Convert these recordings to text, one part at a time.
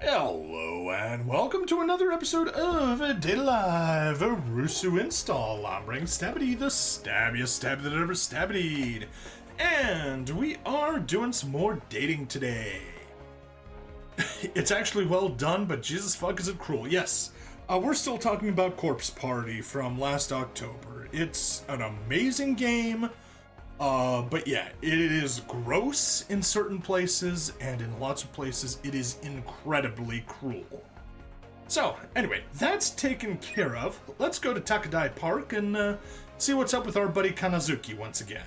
Hello and welcome to another episode of Daily Live Arusu Install. I'm Ring Stabity, the stabbiest stab that ever stabbited. And we are doing some more dating today. It's actually well done, but Jesus fuck is it cruel. Yes, we're still talking about Corpse Party from last October. It's an amazing game. But yeah, it is gross in certain places, and in lots of places it is incredibly cruel. So, anyway, that's taken care of. Let's go to Takadai Park and see what's up with our buddy Kanazuki once again.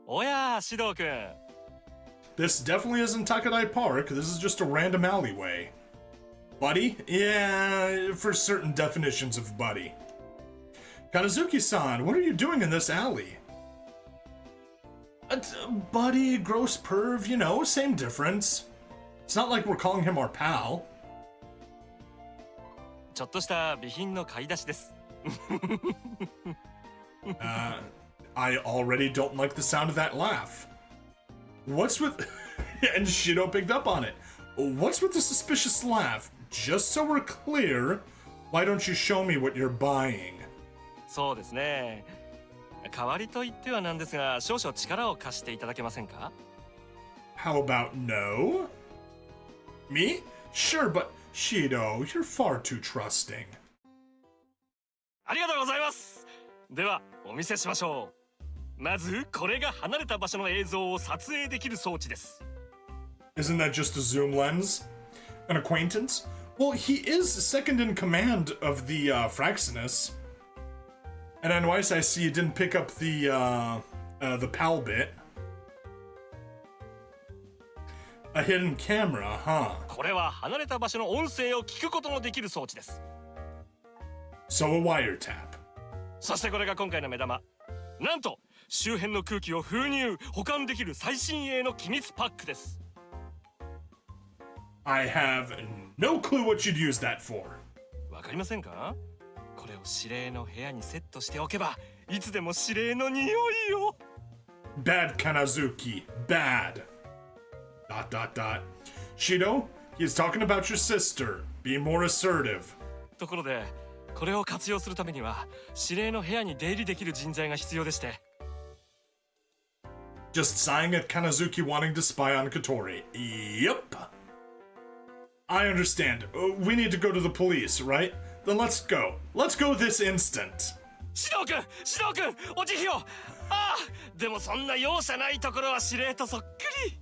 Oya, Shido-kun. This definitely isn't Takadai Park, this is just a random alleyway. Buddy? Yeah, for certain definitions of buddy. Kanazuki-san, what are you doing in this alley? Buddy, gross perv, you know, same difference. It's not like we're calling him our pal. ちょっとした備品の買い出しです。I already don't like the sound of that laugh. What's with... and Shido picked up on it. What's with the suspicious laugh? Just so we're clear, why don't you show me what you're buying? そうですね。代わりと言ってはなんですが、少々力を貸していただけませんか? How about no? Me? Sure, but Shido, you're far too trusting. ありがとうございます。では、お見せしましょう。まず、これが離れた場所の映像を撮影できる装置です。Isn't that just a zoom lens? An acquaintance? Well, he is second in command of the Fraxinus. And anyways, I see you didn't pick up the PAL bit. A hidden camera, huh? これは離れた場所の音声を聞くことのできる装置です。So a wiretap. そしてこれが今回の目玉。なんと周辺の空気を封入、保管できる最新鋭の機密パックです。I have no clue what you'd use that for. わかりませんか？これを指令の部屋にセットしておけば、いつでも指令の匂いを。Bad Kanazuki, bad. ... Shido, he's talking about your sister. Be more assertive. ところで、これを活用するためには、指令の部屋に出入りできる人材が必要でして。Just sighing at Kanazuki wanting to spy on Kotori. Yep. I understand. We need to go to the police, right? Then let's go. Let's go this instant. 指導君、お慈悲を。ああ、でもそんな容赦ないところは指令とそっくり。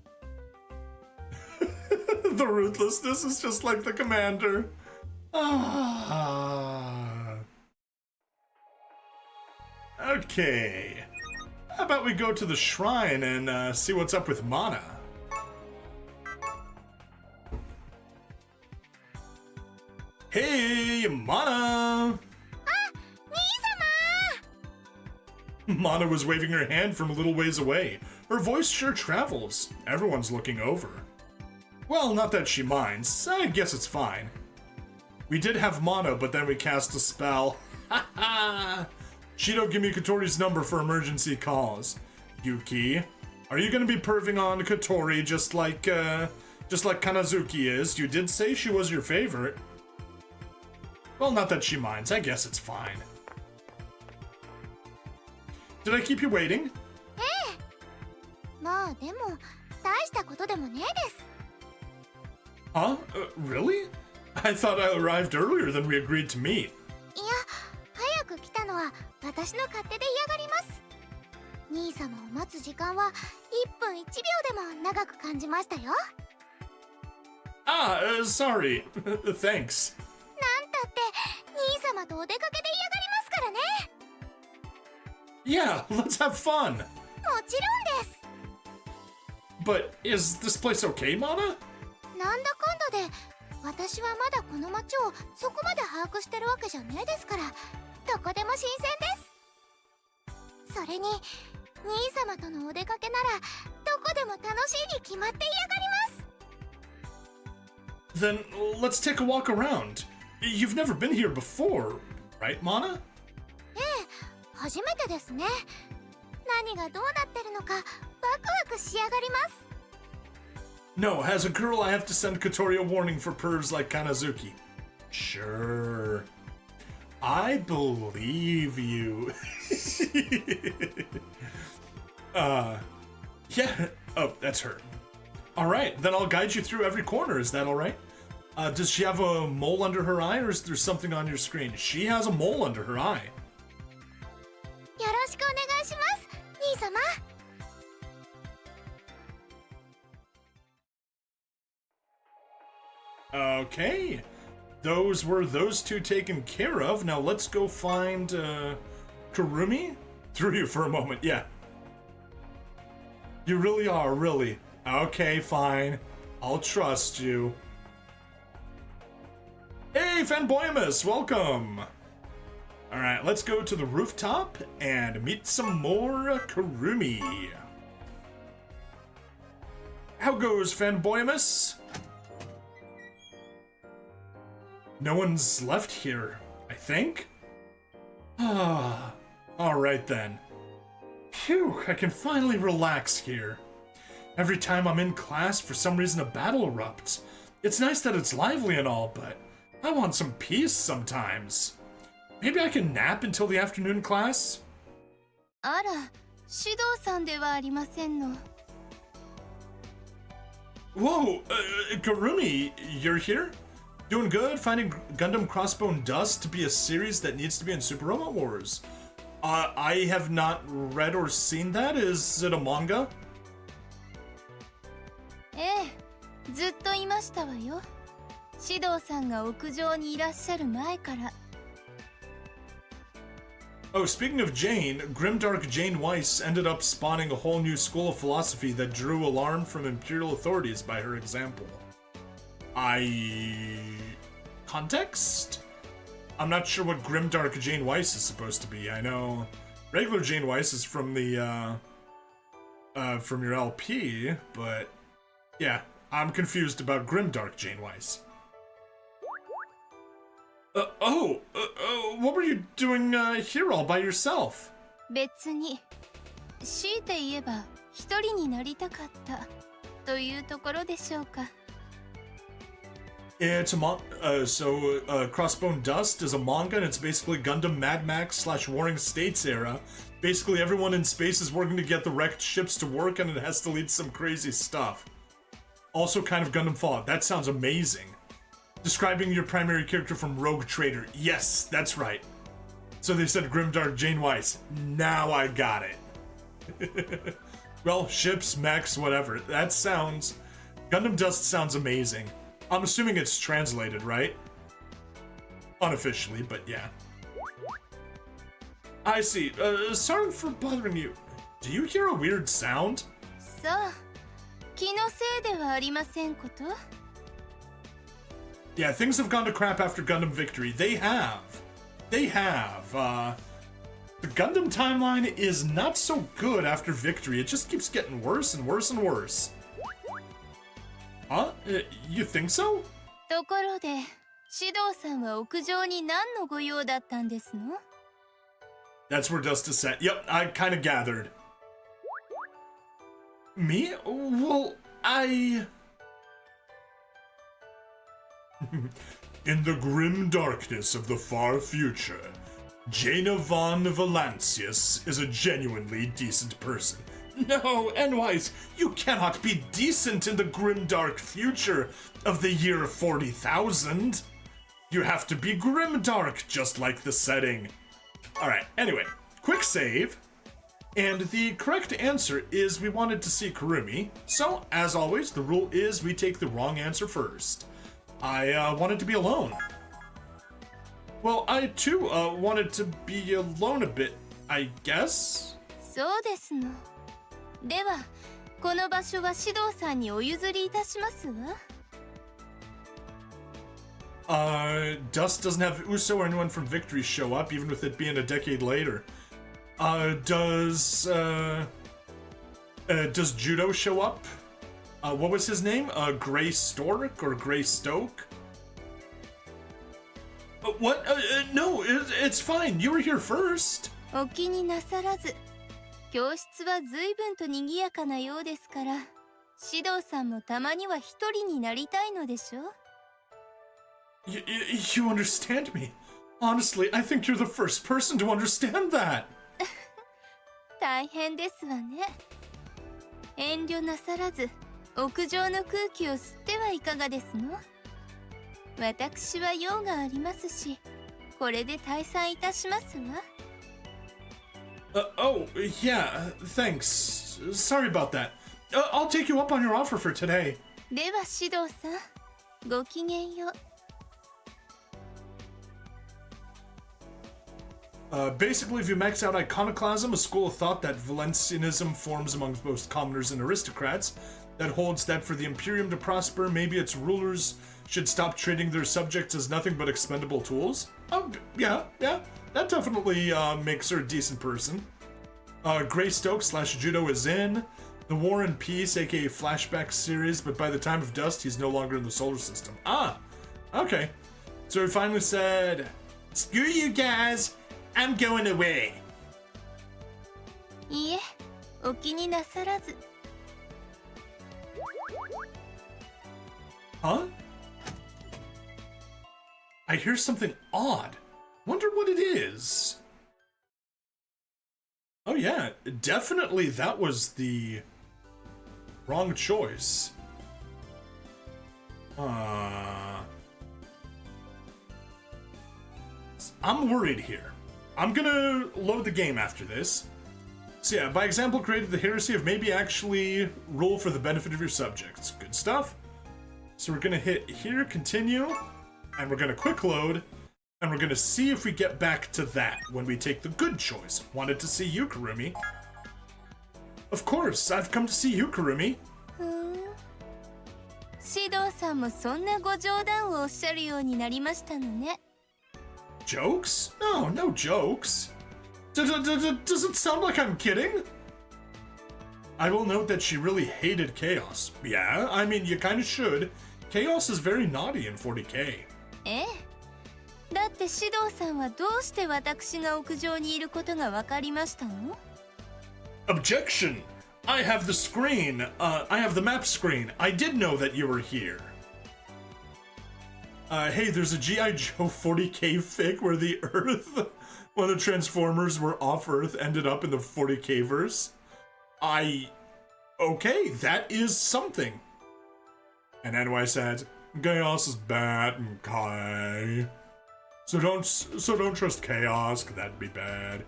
The ruthlessness is just like the commander. Ah. Okay. How about we go to the shrine and see what's up with Mana? Hey, Mana! Mana was waving her hand from a little ways away. Her voice sure travels. Everyone's looking over. Well, not that she minds. I guess it's fine. We did have Mana, but then we cast a spell. Ha ha! Shido, give me Kotori's number for emergency calls. Yuki, are you gonna be perving on Kotori just like Kanazuki is? You did say she was your favorite. Well, not that she minds. I guess it's fine. Did I keep you waiting? まあでも大したことでもねえです。 Huh? Really? I thought I arrived earlier than we agreed to meet. いや、早く来たのは私の勝手で嫌がります。兄様を待つ時間は1分1秒でも長く感じましたよ。Ah, sorry. Thanks. なんたって兄様とお出かけで嫌がりますからね。 Yeah, let's have fun. もちろんです。 But is this place okay, Mana? なんだかんだで私はまだこの街をそこまで把握してるわけじゃねえですから、どこでも新鮮です。それに兄様とのお出かけならどこでも楽しいに決まって嫌がります。 Then let's take a walk around. You've never been here before, right, Mana? ええ、初めてですね。何がどうなってるのかワクワクしやがります。No, as a girl, I have to send Kotori a warning for pervs like Kanazuki. Sure. I believe you. Yeah. Oh, that's her. Alright, then I'll guide you through every corner. Is that alright? Does she have a mole under her eye, or is there something on your screen? She has a mole under her eye. よろしくお願いします兄様 Okay. Those were those two taken care of. Now let's go find, Kurumi? Threw you for a moment, yeah. You really are, really. Okay, fine. I'll trust you. Hey, Fanboyamus, welcome! Alright, let's go to the rooftop and meet some more Kurumi. How goes, Fanboyamus? No one's left here, I think? Ah, alright then. Phew, I can finally relax here. Every time I'm in class, for some reason a battle erupts. It's nice that it's lively and all, but I want some peace sometimes. Maybe I can nap until the afternoon class? あら指導さんではありませんの Whoa, Kurumi, you're here? Doing good, finding Gundam Crossbone Dust to be a series that needs to be in Super Robot Wars. I have not read or seen that. Is it a manga? ええずっといましたわよ指導さんが屋上にいらっしゃる前から Oh, speaking of Jane, grimdark Jane Weiss ended up spawning a whole new school of philosophy that drew alarm from imperial authorities by her example. Context? I'm not sure what grimdark Jane Weiss is supposed to be. I know regular Jane Weiss is from the, from your LP, but yeah, I'm confused about grimdark Jane Weiss. What were you doing, here all by yourself? 別に強いて言えば一人になりたかったというところでしょうか It's a Crossbone Dust is a manga, and it's basically Gundam Mad Max / Warring States era. Basically, everyone in space is working to get the wrecked ships to work, and it has to lead some crazy stuff. Also kind of Gundam Fallout. That sounds amazing. Describing your primary character from Rogue Trader. Yes, that's right. So they said Grimdark Jane Weiss. Now I got it. Well, ships, mechs, whatever. That sounds... Gundam Dust sounds amazing. I'm assuming it's translated, right? Unofficially, but yeah. I see. Sorry for bothering you. Do you hear a weird sound? さあ気のせいではありませんこと Yeah, things have gone to crap after Gundam Victory. They have. They have. The Gundam timeline is not so good after Victory. It just keeps getting worse and worse and worse. Huh? You think so? ところで指導さんは屋上に何のご用だったんですの That's where Dust is set. Yep, I kind of gathered. Me? Well, In the grim darkness of the far future, Jaina von Valancius is a genuinely decent person. No, Enwise, you cannot be decent in the grim dark future of the year 40,000. You have to be grim dark, just like the setting. Alright, anyway, quick save. And the correct answer is we wanted to see Kurumi. So, as always, the rule is we take the wrong answer first. I wanted to be alone. Well, I too wanted to be alone a bit, I guess. そうですのではこの場所は指導さんにお譲りいたしますわ Dust doesn't have Uso or anyone from Victory show up, even with it being a decade later. Does Judo show up? What was his name? Gray Stork or Gray Stoke? What? No, it's fine. You were here first. お気になさらず教室は随分と賑やかなようですから指導さんもたまには一人になりたいのでしょ? You understand me. Honestly, I think you're the first person to understand that. 大変ですわね。遠慮なさらず屋上の空気を吸ってはいかがですの？私は用がありますし、これで退散いたしますわ。Oh, yeah, thanks. Sorry about that. I'll take you up on your offer for today. では指導さん、ごきげんよう。Basically, if you max out iconoclasm, a school of thought that Valencianism forms among most commoners and aristocrats, that holds that for the Imperium to prosper, maybe its rulers should stop treating their subjects as nothing but expendable tools. Yeah, that definitely makes her a decent person. Greystoke/Judo is in. The War and Peace, aka Flashback series, but by the time of Dust, he's no longer in the solar system. Ah, okay. So he finally said, "Screw you guys, I'm going away." いいえ、お気になさらず。Huh? I hear something odd. Wonder what it is. Oh yeah, definitely that was the wrong choice. I'm worried here. I'm gonna load the game after this. So yeah, by example created the heresy of maybe actually rule for the benefit of your subjects. Good stuff. So we're gonna hit here, continue, and we're gonna quick load, and we're gonna see if we get back to that when we take the good choice. Wanted to see you, Kurumi. Of course, I've come to see you, Kurumi. 指導さんもそんなご冗談をおっしゃるようになりましたのね。Jokes? No jokes. Does it sound like I'm kidding? I will note that she really hated chaos. Yeah, I mean, you kinda should. Chaos is very naughty in 40k. ええ。だって指導さんはどうして私が屋上にいることが分かりましたの？ Objection! I have the screen. I have the map screen. I did know that you were here. Hey, there's a G.I. Joe 40k fic where the Earth, when the Transformers were off Earth, ended up in the 40k verse. Okay, that is something. And NY said, chaos is bad, okay. So don't trust chaos, 'cause that'd be bad.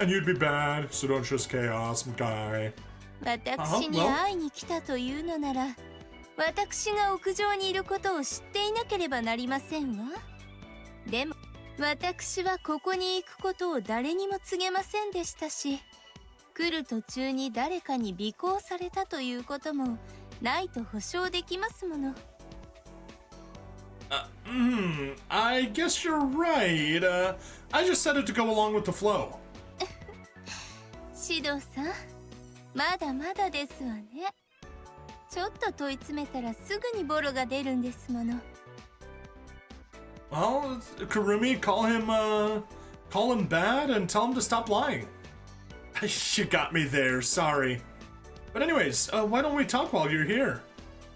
And you'd be bad, so don't trust chaos, okay. 私に会いに来たというのなら、私が屋上にいることを知っていなければなりませんわ。でも、私はここに行くことを誰にも告げませんでしたし、来る途中に誰かに尾行されたということもないと保証できますもの。I guess you're right. I just said it to go along with the flow. 指導さん、まだまだですわね。ちょっと問い詰めたらすぐにボロが出るんですもの。Well, Kurumi, call him bad and tell him to stop lying. You got me there, sorry. But anyways, why don't we talk while you're here?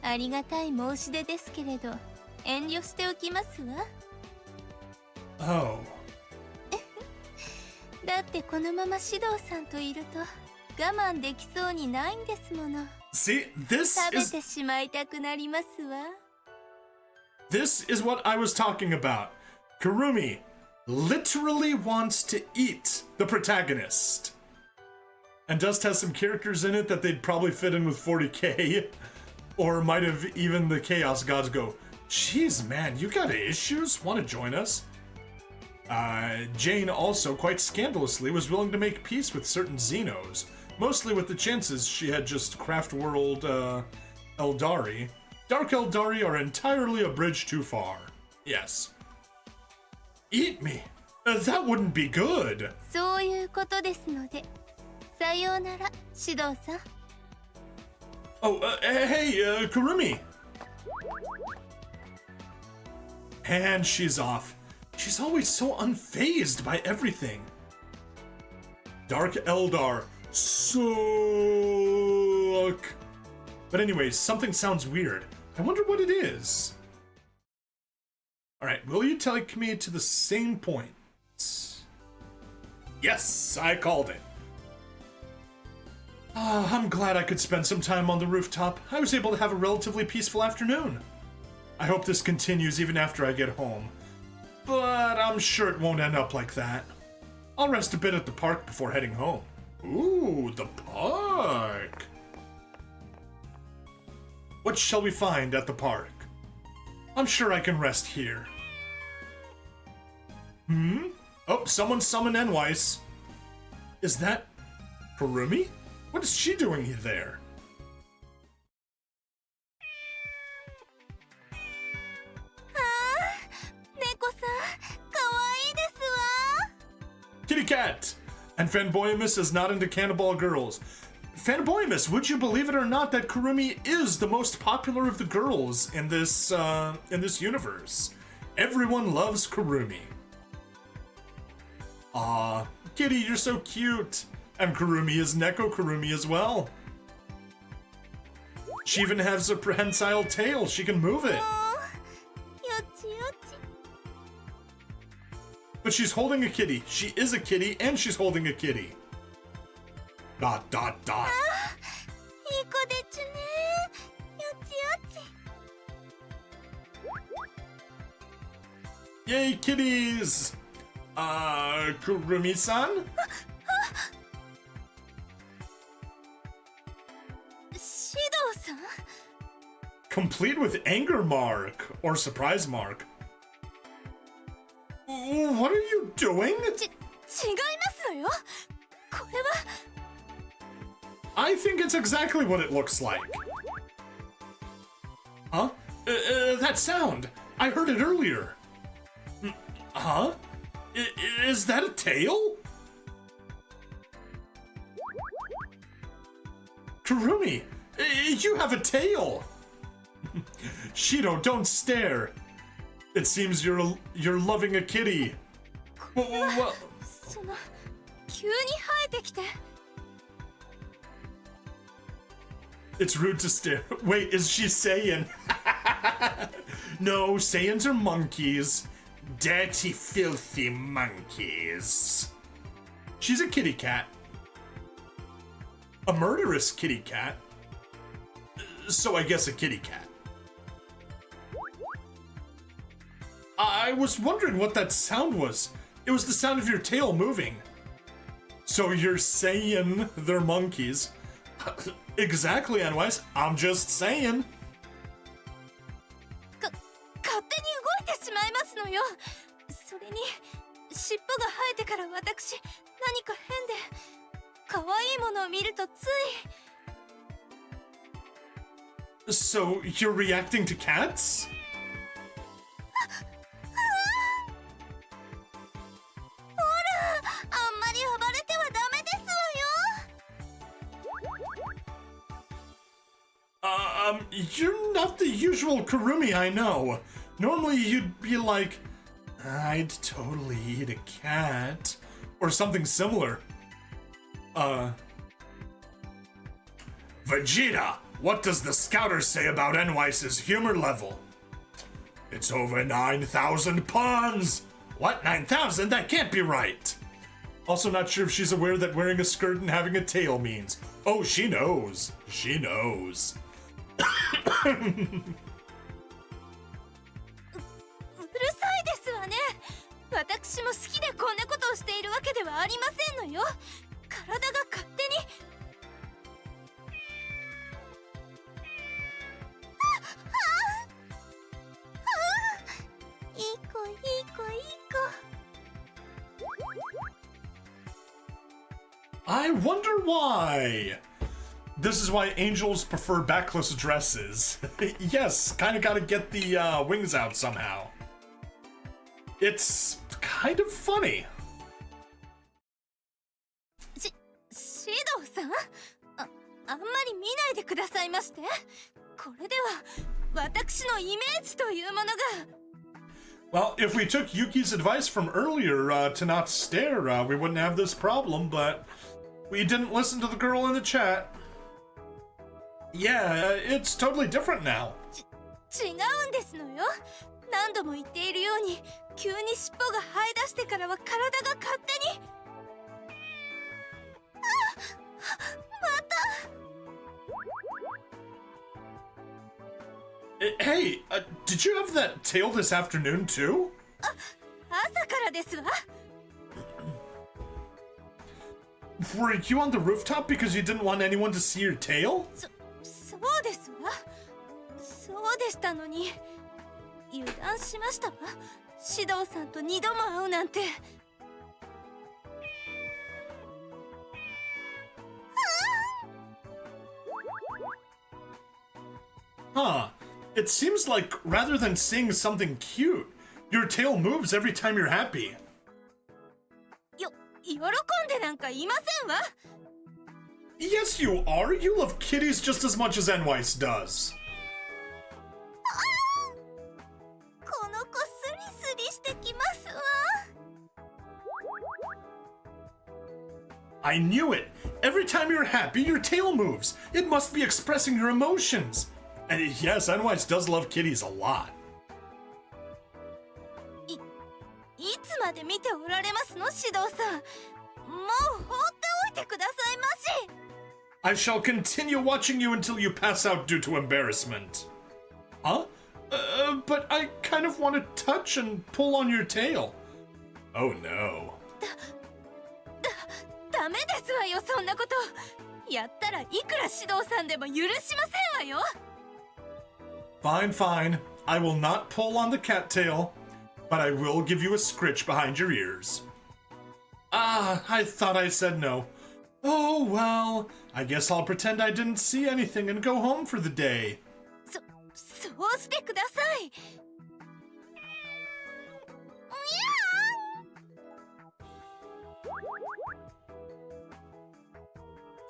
ありがたい申し出ですけれど、遠慮しておきますわ。Oh. だってこのまま指導さんといると我慢できそうにないんですもの。See, this 食べ is てしまいたくなりますわ。this is what I was talking about. Kurumi literally wants to eat the protagonist. And Dust has some characters in it that they'd probably fit in with 40k. Or might have even the Chaos Gods go, "Jeez, man, you got issues? Want to join us?" Jane also, quite scandalously, was willing to make peace with certain Xenos, mostly with the chances she had just craft world Eldari. Dark Eldari are entirely a bridge too far. Yes. Eat me? That wouldn't be good. そういうことですので、さようなら、指導さん。Oh, hey, Kurumi. And she's off. She's always so unfazed by everything. Dark Eldar suck. But anyways, something sounds weird. I wonder what it is. Alright, will you take me to the same point? Yes, I called it. I'm glad I could spend some time on the rooftop. I was able to have a relatively peaceful afternoon. I hope this continues even after I get home. But I'm sure it won't end up like that. I'll rest a bit at the park before heading home. Ooh, the park! What shall we find at the park? I'm sure I can rest here. Oh, someone summoned Enwise. Is that Kurumi? What is she doing there? Neko-san, kawaii desu wa. Kitty cat! And Fanboyamus is not into cannibal girls. Fanboyamus, would you believe it or not that Kurumi is the most popular of the girls in this universe? Everyone loves Kurumi. Aw, Kitty, you're so cute. And Kurumi is Neko Kurumi as well. She even has a prehensile tail. She can move it. But she's holding a kitty. She is a kitty and she's holding a kitty. ... Yay, kitties! Kurumi-san? Shido-san? Complete with anger mark, or surprise mark. What are you doing? 違いますのよ。これは I think it's exactly what it looks like. Huh? That sound! I heard it earlier. Huh? Is that a tail? Kurumi, you have a tail! Shido, don't stare. It seems you're loving a kitty. Well, その急に生えてきて it's rude to stare. Wait, is she Saiyan? No, Saiyans are monkeys. Dirty, filthy monkeys. She's a kitty cat. A murderous kitty cat. So I guess a kitty cat. I was wondering what that sound was. It was the sound of your tail moving. So you're saying they're monkeys. Exactly, Enwise. I'm just saying. 勝手に動いてしまいますのよ。それに尻尾が生えてから私何か変で可愛いものを見るとつい So you're reacting to cats? ほらあんまり暴れてはダメですわよ。You're not the usual Kurumi I know. Normally you'd be like, I'd totally eat a cat. Or something similar. Vegeta, what does the scouter say about Enwise's humor level? It's over 9,000 puns! What, 9,000? That can't be right! Also not sure if she's aware that wearing a skirt and having a tail means. Oh, she knows. She knows. うるさいですわね。私も好きでこんなことをしているわけではありませんのよ。体が勝手に。いい子いい子いい子。I wonder why. This is why angels prefer backless dresses. Yes, kind of gotta get the wings out somehow. It's kind of funny. シドさん、あんまり見ないでくださいまして。これでは私のイメージというものが。Well, if we took Yuki's advice from earlier to not stare, we wouldn't have this problem, but we didn't listen to the girl in the chat. Yeah, it's totally different now. 違うんですのよ。何度も言っているように、急に尻尾が生え出してからは体が勝手に。Hey, did you have that tail this afternoon too? 朝からですわ。Were you on the rooftop because you didn't want anyone to see your tail? そうですわ。そうでしたのに。油断しましたわ。指導さんと2度も会うなんて。Huh. It seems like rather than seeing something cute, your tail moves every time you're happy. 喜んでなんかいませんわ。Yes, you are. You love kitties just as much as Enweiss does. この子スリスリしてきますわ。I knew it. Every time you're happy, your tail moves. It must be expressing your emotions. And yes, Enweiss does love kitties a lot. いつまで見ておられますの、指導さん。もう放っておいてくださいまし。I shall continue watching you until you pass out due to embarrassment. Huh? But I kind of want to touch and pull on your tail. Oh no. ダメですわよ、そんなこと。やったらいくら指導さんでも許しませんわよ。Fine, fine. I will not pull on the cattail, but I will give you a scritch behind your ears. Ah, I thought I said no. Oh well, I guess I'll pretend I didn't see anything and go home for the day. そうしてください。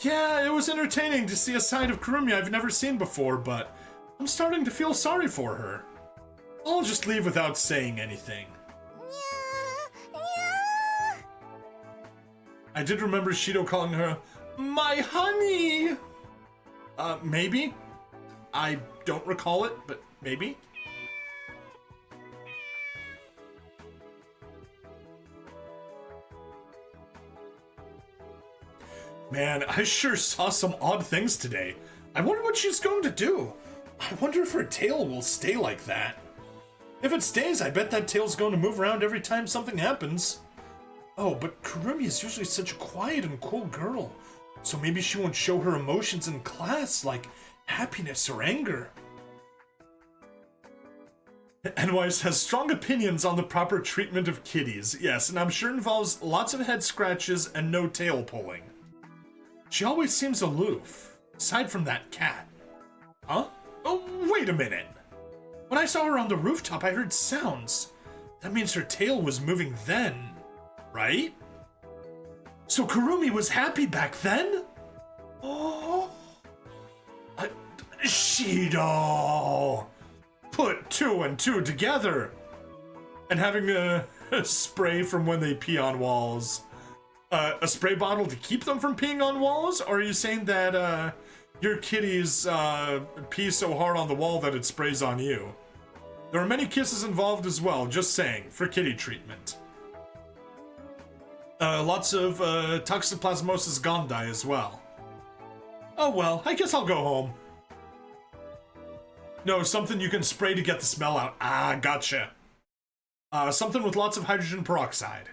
Yeah, it was entertaining to see a side of Kurumi I've never seen before, but I'm starting to feel sorry for her. I'll just leave without saying anything. I did remember Shido calling her, "My honey!" Maybe? I don't recall it, but maybe? Man, I sure saw some odd things today. I wonder what she's going to do. I wonder if her tail will stay like that. If it stays, I bet that tail's going to move around every time something happens. Oh, but Kurumi is usually such a quiet and cool girl. So maybe she won't show her emotions in class, like happiness or anger. Enweiss has strong opinions on the proper treatment of kitties. Yes, and I'm sure involves lots of head scratches and no tail pulling. She always seems aloof, aside from that cat. Huh? Oh, wait a minute. When I saw her on the rooftop, I heard sounds. That means her tail was moving then, right? So Kurumi was happy back then? Oh, Shido! Put 2 and 2 together! And having a spray from when they pee on walls. A spray bottle to keep them from peeing on walls? Or are you saying that, your kitties, pee so hard on the wall that it sprays on you? There are many kisses involved as well, just saying, for kitty treatment. Lots of, Toxoplasmosis gondii as well. Oh well, I guess I'll go home. No, something you can spray to get the smell out. Ah, gotcha. Something with lots of hydrogen peroxide.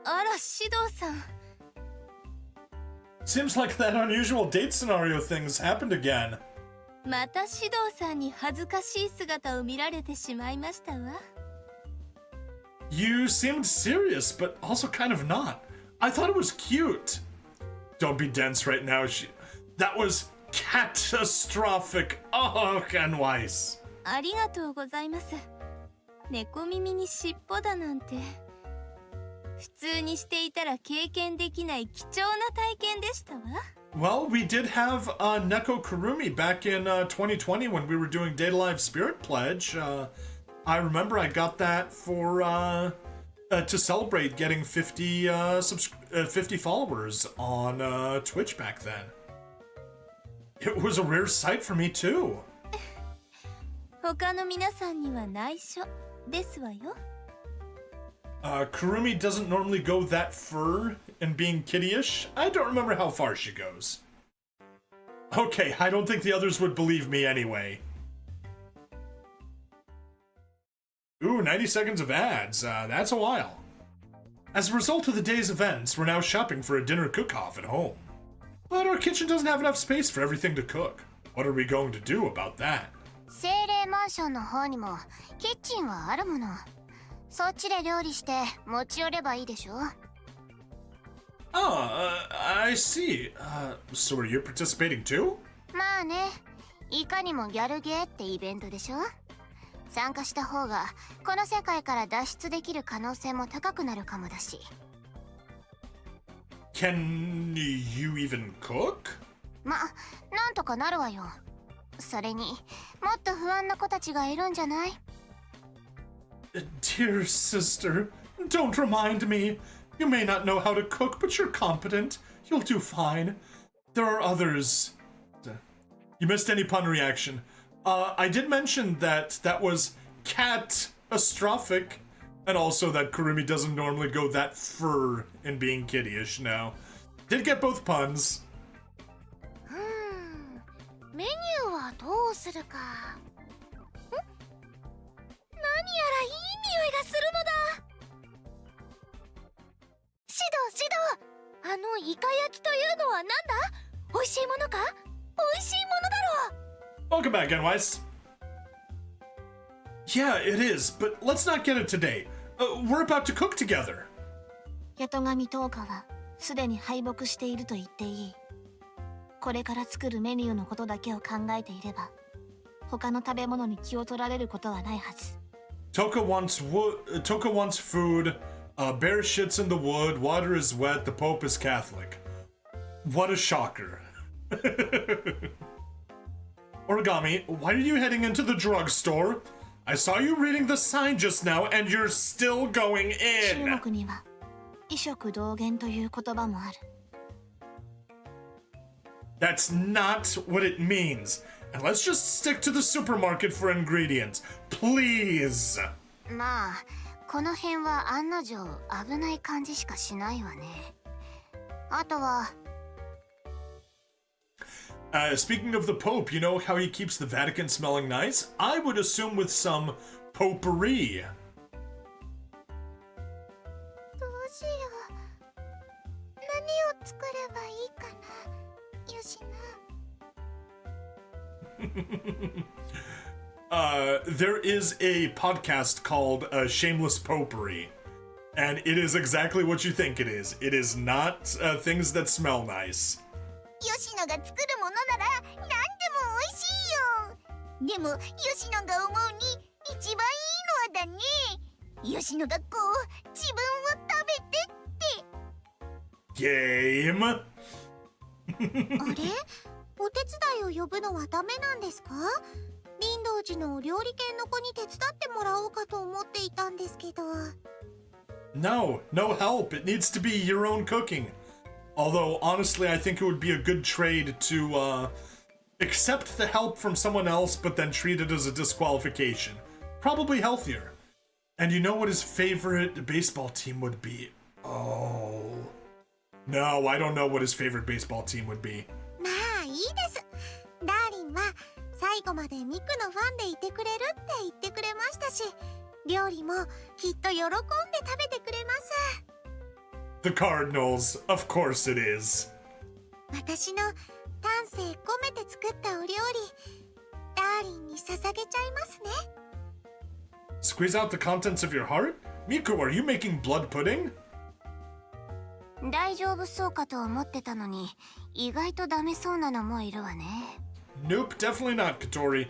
あら、指導さん。 Seems like that unusual date scenario thing's happened again. また指導さんに恥ずかしい姿を見られてしまいましたわ。 You seemed serious, but also kind of not. I thought it was cute. Don't be dense right now. That was catastrophic. Oh, Enweiss. ありがとうございます。猫耳に尻尾だなんて。普通にしていたら経験できない貴重な体験でしたわ。Well, we did have Neko Kurumi back in 2020 when we were doing Data Live Spirit Pledge. I remember I got that for to celebrate getting 50 50 followers on Twitch back then. It was a rare sight for me too. 他の皆さんには内緒ですわよ。Kurumi doesn't normally go that fur in being kittyish. I don't remember how far she goes. Okay, I don't think the others would believe me anyway. Ooh, 90 seconds of ads. That's a while. As a result of the day's events, we're now shopping for a dinner cook-off at home. But our kitchen doesn't have enough space for everything to cook. What are we going to do about that? 精霊マンションの方にもキッチンはあるもの。そっちで料理して持ち寄ればいいでしょ。I see. So are you participating too? まあね、いかにもギャルゲーってイベントでしょ。参加した方がこの世界から脱出できる可能性も高くなるかもだし。Can you even cook? ま、なんとかなるわよ。それにもっと不安な子たちがいるんじゃない？ Dear sister, don't remind me. You may not know how to cook, but you're competent. You'll do fine. There are others. You missed any pun reaction. I did mention that was catastrophic, and also that Kurumi doesn't normally go that fur in being kittyish now. Did get both puns. メニューはどうするか。何やらいい匂いがするのだ。シド、あのイカ焼きというのはなんだ？美味しいものか？美味しいものだろう。 Welcome back, Enwise. Yeah, it is, but let's not get it today. We're about to cook together. ヤトガミトオカはすでに敗北していると言っていい。これから作るメニューのことだけを考えていれば、他の食べ物に気を取られることはないはず。Toka wants food. Bear shits in the wood. Water is wet. The Pope is Catholic. What a shocker. Origami, why are you heading into the drugstore? I saw you reading the sign just now, and you're still going in. 中国には異色同源という言葉もある。That's not what it means. And let's just stick to the supermarket for ingredients, please. まあ、この辺は案の定危ない感じしかしないわね。あとは。Speaking of the Pope, you know how he keeps the Vatican smelling nice? I would assume with some potpourri. どうしよう。何を作ればいいかな、よしな。There is a podcast called Shameless Potpourri, and it is exactly what you think it is. It is not things that smell nice. 吉野が作るものなら何でも美味しいよ。でも吉野が思うに一番いいのはだね。吉野がこう自分を食べてって。Game. あれ？お手伝いを呼ぶのはダメなんですか？林道寺の料理研の子に手伝ってもらおうかと思っていたんですけど。No help. It needs to be your own cooking. Although, honestly, I think it would be a good trade to accept the help from someone else, but then treat it as a disqualification. Probably healthier. And you know what his favorite baseball team would be? Oh. No, I don't know what his favorite baseball team would be. まあいいです。ダーリンは最後までミクのファンでいてくれるって言ってくれましたし、料理もきっと喜んで食べてくれます。The Cardinals, of course it is. 私の丹精込めて作ったお料理、ダーリンに捧げちゃいますね。Squeeze out the contents of your heart? Miku, are you making blood pudding? 大丈夫そうかと思ってたのに、意外とダメそうなのもいるわね。Nope, definitely not, Katori.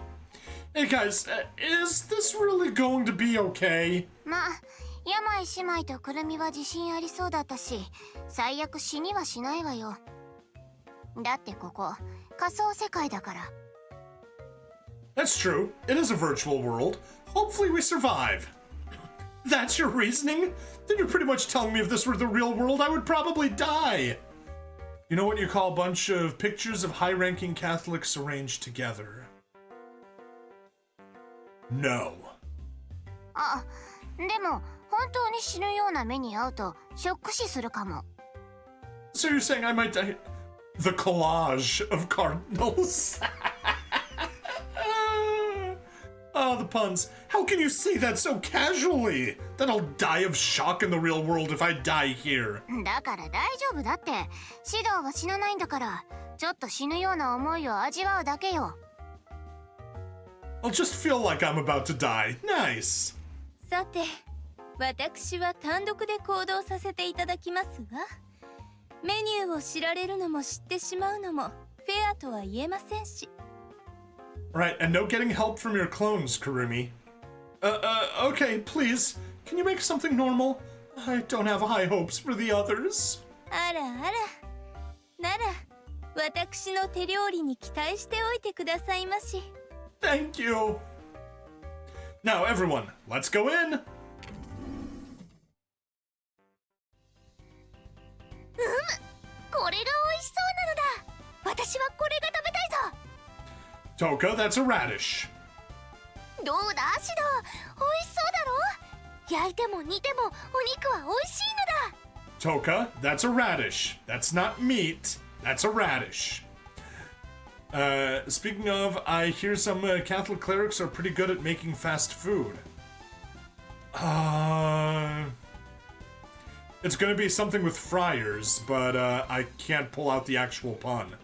Hey guys, is this really going to be okay? まあ、病姉妹とくるみは自信ありそうだったし、最悪死にはしないわよ。だってここ、仮想世界だから。That's true. It is a virtual world. Hopefully we survive. That's your reasoning? Then you're pretty much telling me if this were the real world, I would probably die. You know what you call a bunch of pictures of high-ranking Catholics arranged together? No. あ、でも本当に死ぬような目に遭うとショック死するかも。So you're saying I might die? The collage of cardinals. Ah, the puns. How can you say that so casually? That I'll die of shock in the real world if I die here. だから大丈夫だって。シドは死なないんだから、ちょっと死ぬような思いを味わうだけよ。I'll just feel like I'm about to die. Nice. さて、私は単独で行動させていただきますわ。メニューを知られるのも知ってしまうのもフェアとは言えませんし。Right, and no getting help from your clones, Kurumi. Okay, please. Can you make something normal? I don't have high hopes for the others. あらあら。なら、私の手料理に期待しておいてくださいまし。Thank you. Now, everyone, let's go in. これが美味しそうなのだ。私はこれが食べたいぞ。Toka, that's a radish. どうだシド、美味しそうだろ。焼いても煮てもお肉は美味しいのだ。 Toka, that's a radish. That's not meat. That's a radish. Speaking of, I hear some Catholic clerics are pretty good at making fast food. It's gonna be something with fryers, but I can't pull out the actual pun.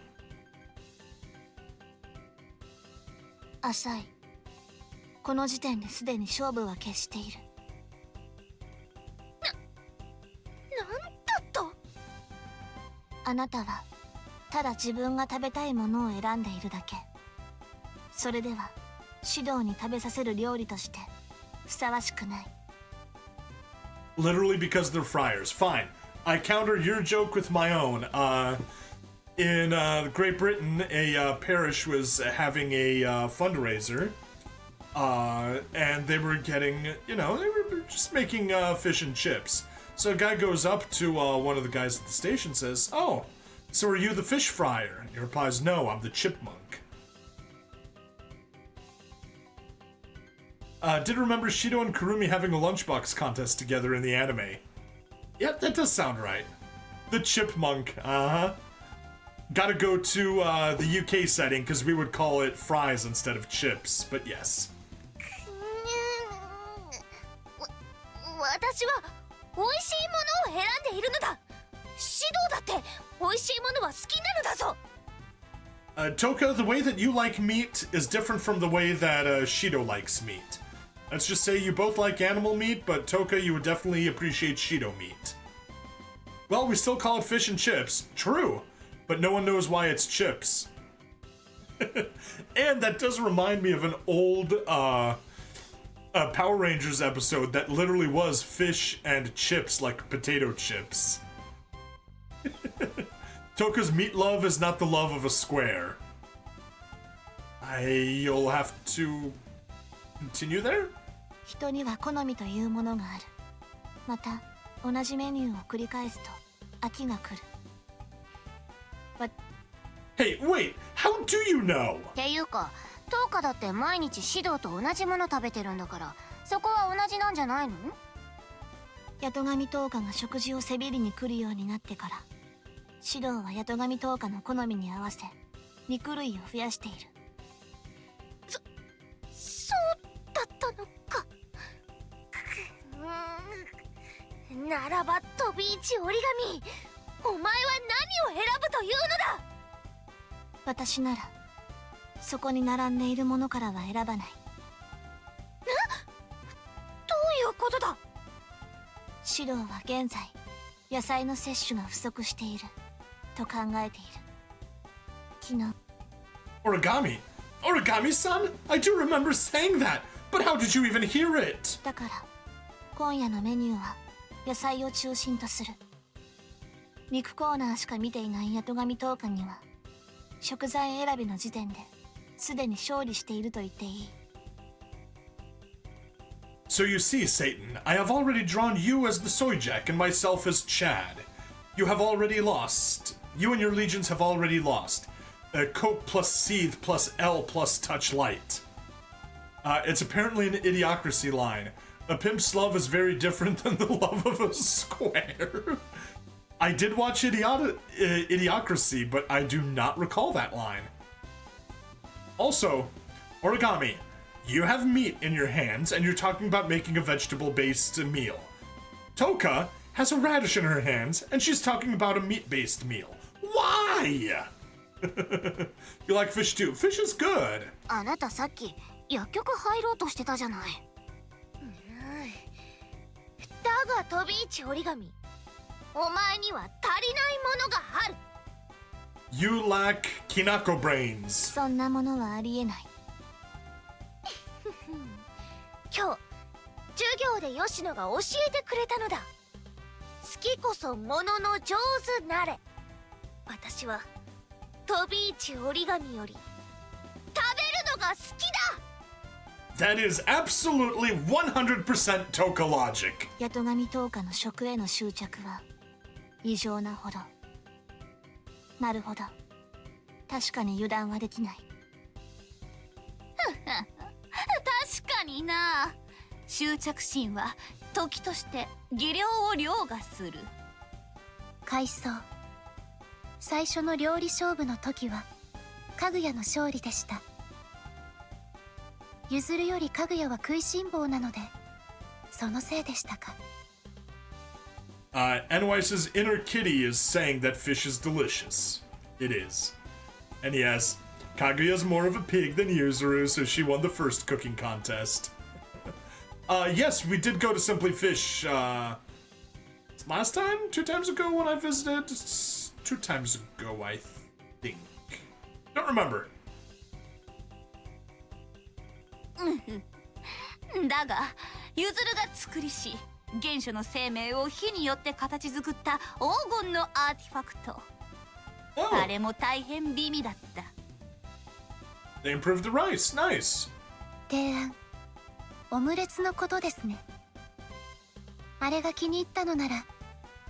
浅い。この時点ですでに勝負は決している。なんだと。あなたはただ自分が食べたいものを選んでいるだけ。それでは指導に食べさせる料理としてふさわしくない。Literally because they're fryers. Fine. I counter your joke with my own. In Great Britain, a parish was having a fundraiser. And they were getting, they were just making fish and chips. So a guy goes up to one of the guys at the station and says, "Oh, so are you the fish fryer?" And he replies, "No, I'm the chipmunk." Did remember Shido and Kurumi having a lunchbox contest together in the anime. Yep, that does sound right. The chipmunk, Gotta go to the UK setting because we would call it fries instead of chips, but yes. 私は美味しいものを選んでいるのだ。指導だって美味しいものは好きなのだぞ。Toka, the way that you like meat is different from the way that Shido likes meat. Let's just say you both like animal meat, but Toka, you would definitely appreciate Shido meat. Well, we still call it fish and chips. True, but no one knows why it's chips. And that does remind me of an old Power Rangers episode that literally was fish and chips, like potato chips. Toka's meat love is not the love of a square. You'll have to continue there? 人には好みというものがある。また同じメニューを繰り返すと飽きが来る。Hey, wait! How do you know? っていうか、トーカだって毎日指導と同じもの食べてるんだから、そこは同じなんじゃないの？八戸神トーカが食事をせびりに来るようになってから、指導は八戸神トーカの好みに合わせ肉類を増やしている。そうだったのか。ならば飛び一折り紙、お前は何を選ぶというのだ。私ならそこに並んでいるものからは選ばない。どういうことだ。指導は現在野菜の摂取が不足していると考えている。昨日 Origami-san? I do remember saying that, but how did you even hear it? だから今夜のメニューは野菜を中心とする。肉コーナーしか見ていない八戸神トーカには食材選びの時点ですでに勝利していると言っていい。 So you see, Satan, I have already drawn you as the Soyjack and myself as Chad. You have already lost. You and your legions have already lost. Coke plus seethe plus L plus touch light. It's apparently an idiocracy line. A pimp's love is very different than the love of a square. I did watch Idiocracy, but I do not recall that line. Also, Origami, you have meat in your hands and you're talking about making a vegetable-based meal. Toka has a radish in her hands and she's talking about a meat-based meal. Why? You like fish too. Fish is good. あなたさっき薬局入ろうとしてたじゃない。だが飛び市折り紙、お前には足りないものがある。You lack Kinako brains. そんなものはありえない。今日授業で吉野が教えてくれたのだ。好きこそものの上手なれ。私は飛び市折り紙より食べるのが好きだ。That is absolutely 100% Toka logic. 八戸神十日の食への執着は異常なほど。なるほど。確かに油断はできない。確かにな。執着心は時として技量を凌駕する。回想。最初の料理勝負の時はかぐやの勝利でした。ゆずるよりかぐやは食いしん坊なので、そのせいでしたか。Anwice's inner kitty is saying that fish is delicious. It is. And yes, Kaguya's more of a pig than Yuzuru, so she won the first cooking contest. Yes, we did go to Simply Fish, last time? 2 times ago when I visited? 2 times ago, I think. Don't remember. だがゆずるが作りし原初の生命を火によって形作った黄金のアーティファクト、あれも大変美味だった。 They improved the rice. Nice. 提案、オムレツのことですね。あれが気に入ったのなら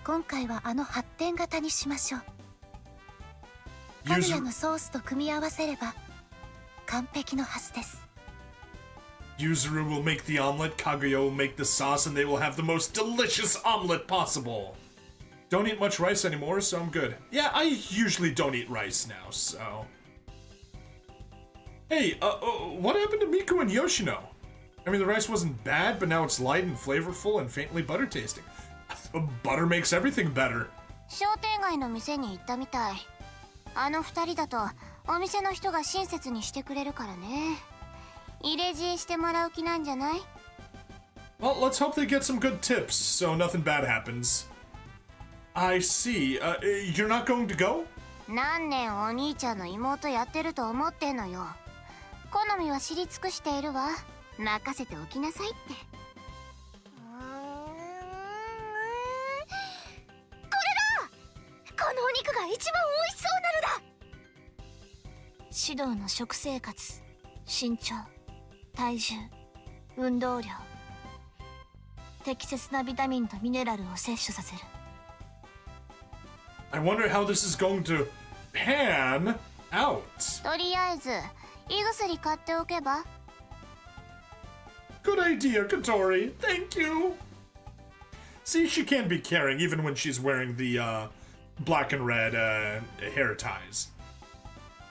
今回はあの発展型にしましょう。かぐやのソースと組み合わせれば完璧のはずです。Yuzuru will make the omelet, Kaguya will make the sauce, and they will have the most delicious omelet possible. Don't eat much rice anymore, so I'm good. Yeah, I usually don't eat rice now, so... Hey, what happened to Miku and Yoshino? I mean, the rice wasn't bad, but now it's light and flavorful and faintly butter tasting. Butter makes everything better. 商店街の店に行ったみたい。あの2人だとお店の人が親切にしてくれるからね。入れ知恵してもらう気なんじゃない？ Well, let's hope they get some good tips, so nothing bad happens. I see. You're not going to go? 何年お兄ちゃんの妹やってると思ってんのよ。好みは知り尽くしているわ。任せておきなさいって。これだ！このお肉が一番美味しそうなのだ！指導の食生活、身長、体重、運動量、適切なビタミンとミネラルを摂取させる。I wonder how this is going to pan out. とりあえず胃薬買っておけば。 Good idea, Katori. Thank you. See, she can be caring even when she's wearing the black and red hair ties.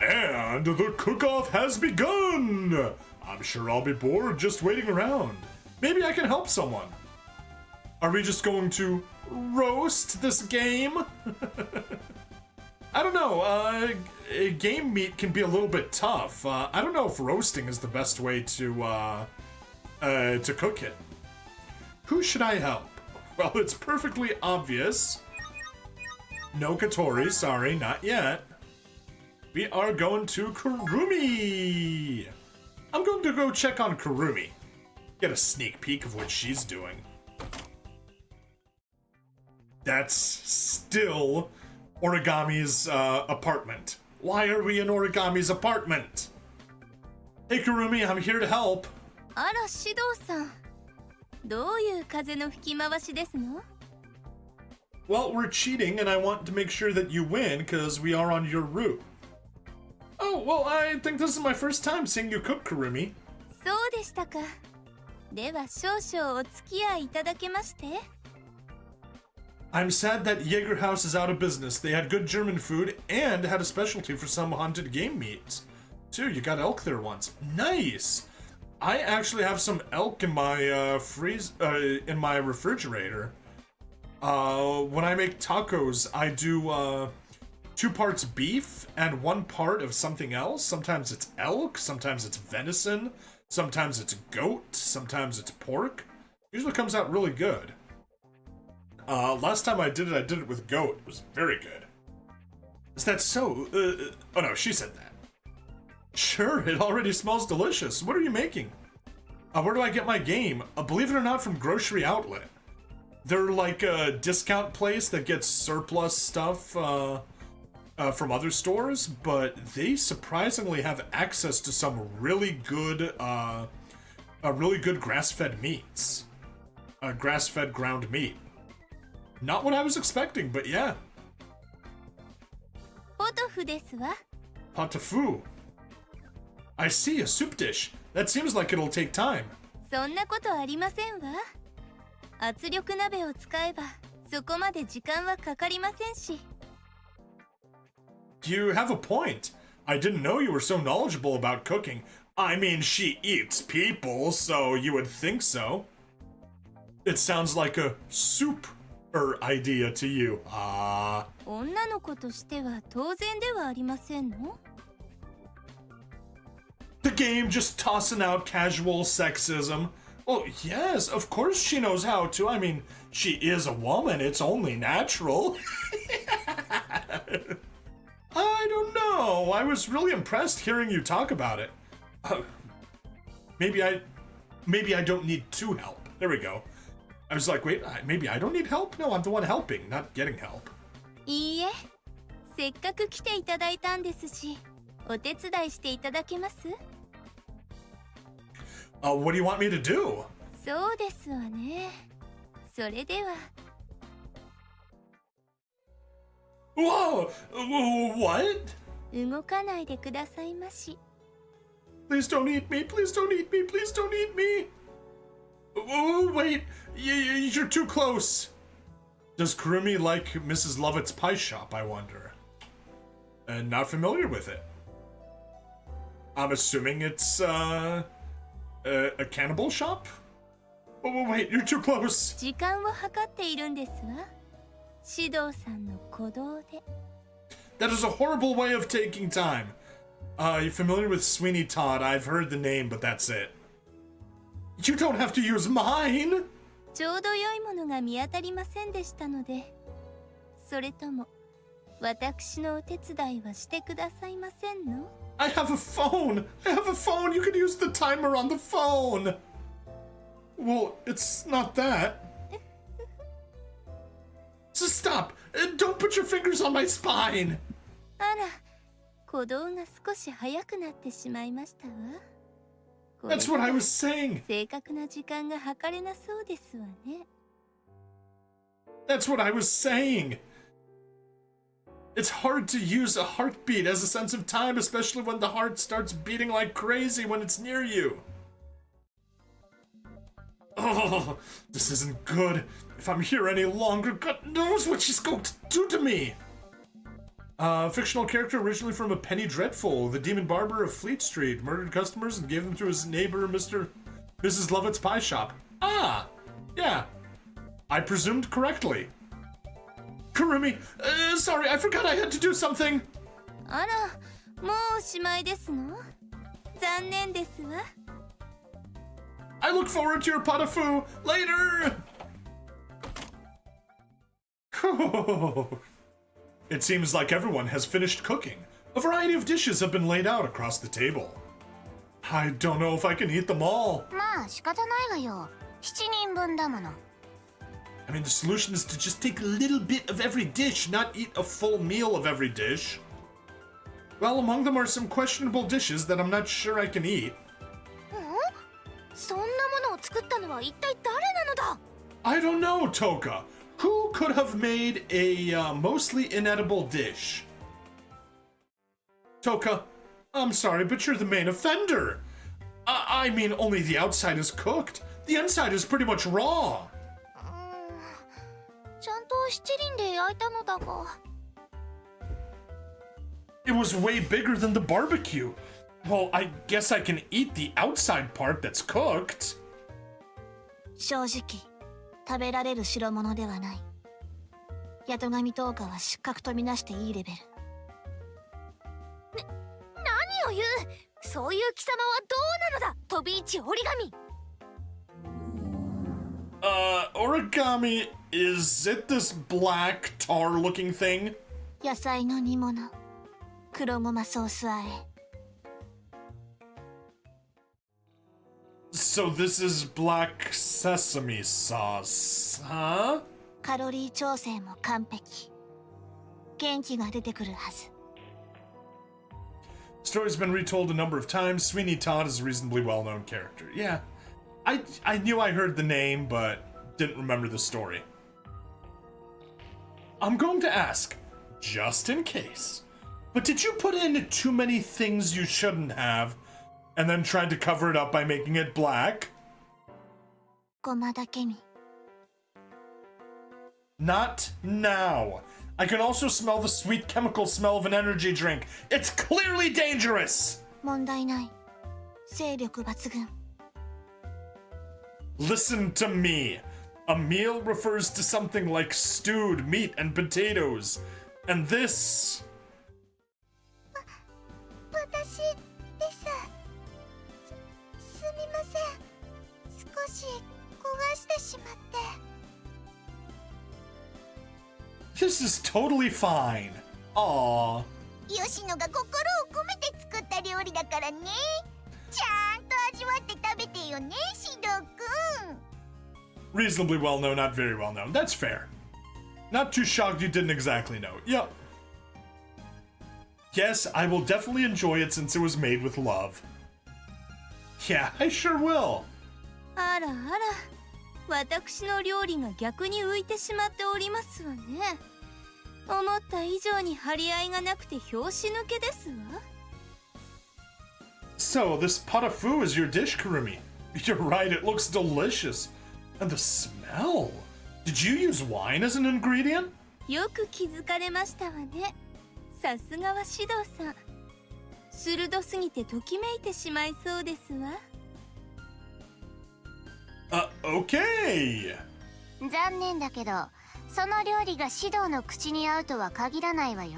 And the cook-off has begun. I'm sure I'll be bored just waiting around. Maybe I can help someone. Are we just going to roast this game? I don't know. Game meat can be a little bit tough. I don't know if roasting is the best way to cook it. Who should I help? Well, it's perfectly obvious. No Katori, sorry, not yet. We are going to Kurumi. I'm going to go check on Kurumi. Get a sneak peek of what she's doing. That's still Origami's apartment. Why are we in Origami's apartment? Hey Kurumi, I'm here to help. あら、指導さん。どういう風の吹き回しですの？ Well, we're cheating, and I want to make sure that you win, because we are on your route. Oh, well, I think this is my first time seeing you cook, Kurumi. そうでしたか。では少々お付き合いいただけまして。I'm sad that Jägerhaus is out of business. They had good German food and had a specialty for some haunted game meats. Too, you got elk there once. Nice! I actually have some elk in my in my refrigerator. When I make tacos, I do 2 parts beef and 1 part of something else. Sometimes it's elk, sometimes it's venison, sometimes it's goat, sometimes it's pork. Usually comes out really good. Last time I did it with goat. It was very good. Is that so? Oh no, she said that. Sure, it already smells delicious. What are you making? Where do I get my game? Believe it or not, from Grocery Outlet. They're like a discount place that gets surplus stuff from other stores, but they surprisingly have access to some really good grass-fed meats. Grass-fed ground meat. Not what I was expecting, but yeah. ポトフですわ。 Pot-au-feu. I see, a soup dish. That seems like it'll take time. そんなことありませんわ。圧力鍋を使えばそこまで時間はかかりませんし。You have a point. I didn't know you were so knowledgeable about cooking. I mean, she eats people, so you would think so. It sounds like a soup idea to you. 女の子としては当然ではありませんの？ The game just tossing out casual sexism. Well, yes, of course she knows how to. I mean, she is a woman. It's only natural. I don't know. I was really impressed hearing you talk about it. Maybe I don't need to help. There we go. I was like, wait, maybe I don't need help? No, I'm the one helping, not getting help. いいえ、せっかく来ていただいたんですし、お手伝いしていただけます？ What do you want me to do? そうですわね。それでは。Whoa! What? 動かないでくださいまし。 Please don't eat me! Please don't eat me! Please don't eat me! Oh, wait! You're too close! Does Kurumi like Mrs. Lovett's pie shop, I wonder? And not familiar with it. I'm assuming it's, a cannibal shop? Oh, wait, you're too close! 時間を計っているんですわ。指導さんの鼓動で。 That is a horrible way of taking time. You familiar with Sweeney Todd? I've heard the name, but that's it. You don't have to use mine! ちょうど良いものが見当たりませんでしたので、それとも私のお手伝いはしてくださいませんの？ I have a phone! I have a phone! You can use the timer on the phone! Well, it's not that. So stop! Don't put your fingers on my spine! あら、鼓動が少し早くなってしまいましたわ。That's what I was saying! 正確な時間が計れなそうですわね。That's what I was saying! It's hard to use a heartbeat as a sense of time, especially when the heart starts beating like crazy when it's near you. Oh, this isn't good. If I'm here any longer, God knows what she's going to do to me! Fictional character originally from A Penny Dreadful, the demon barber of Fleet Street, murdered customers and gave them to his neighbor, Mrs. Lovett's pie shop. Ah! Yeah. I presumed correctly. Kurumi, sorry, I forgot I had to do something! あら、もうおしまいですの？残念ですわ。I look forward to your pot-au-feu later! It seems like everyone has finished cooking. A variety of dishes have been laid out across the table. I don't know if I can eat them all. まあ仕方ないわよ。7人分だもの。 I mean, the solution is to just take a little bit of every dish, not eat a full meal of every dish. Well, among them are some questionable dishes that I'm not sure I can eat. そんなものを作ったのは一体誰なのだ？ I don't know, Toka. Who could have made a mostly inedible dish? Toka, I'm sorry, but you're the main offender. I mean, only the outside is cooked. The inside is pretty much raw. ちゃんと七輪で焼いたのだが。It was way bigger than the barbecue. Well, I guess I can eat the outside part that's cooked. 正直、食べられる代物ではない。八戸神10日は失格とみなしていいレベル。何を言う。そういう貴様はどうなのだ、飛び一折り紙。Origami, is it this black tar-looking thing? 野菜の煮物、黒ごまソース和え。So this is black sesame sauce, huh? カロリー調整も完璧。元気が出てくるはず。Story's been retold a number of times. Sweeney Todd is a reasonably well-known character. Yeah, I knew I heard the name, but didn't remember the story. I'm going to ask, just in case, but did you put in too many things you shouldn't have, and then tried to cover it up by making it black? ごまだけに。Not now. I can also smell the sweet chemical smell of an energy drink. It's clearly dangerous! 問題ない。勢力抜群。Listen to me. A meal refers to something like stewed meat and potatoes. And this... 私です。すみません。少し焦がしてしまって。This is totally fine. Aww. 吉野が心を込めて作った料理だからね。ちゃんと味わって食べてよね、シドくん。Reasonably well known, not very well known. That's fair. Not too shocked you didn't exactly know. Yep. Yes, I will definitely enjoy it since it was made with love. Yeah, I sure will. あらあら、私の料理が逆に浮いてしまっておりますわね。思った以上に張り合いがなくて拍子抜けですわ。So, this pot of foo is your dish, Kurumi. You're right, it looks delicious. And the smell! Did you use wine as an ingredient? よく気づかれましたわね。さすがは指導さん。鋭すぎてときめいてしまいそうですわ。Okay! 残念だけど、その料理が指導の口に合うとは限らないわよ。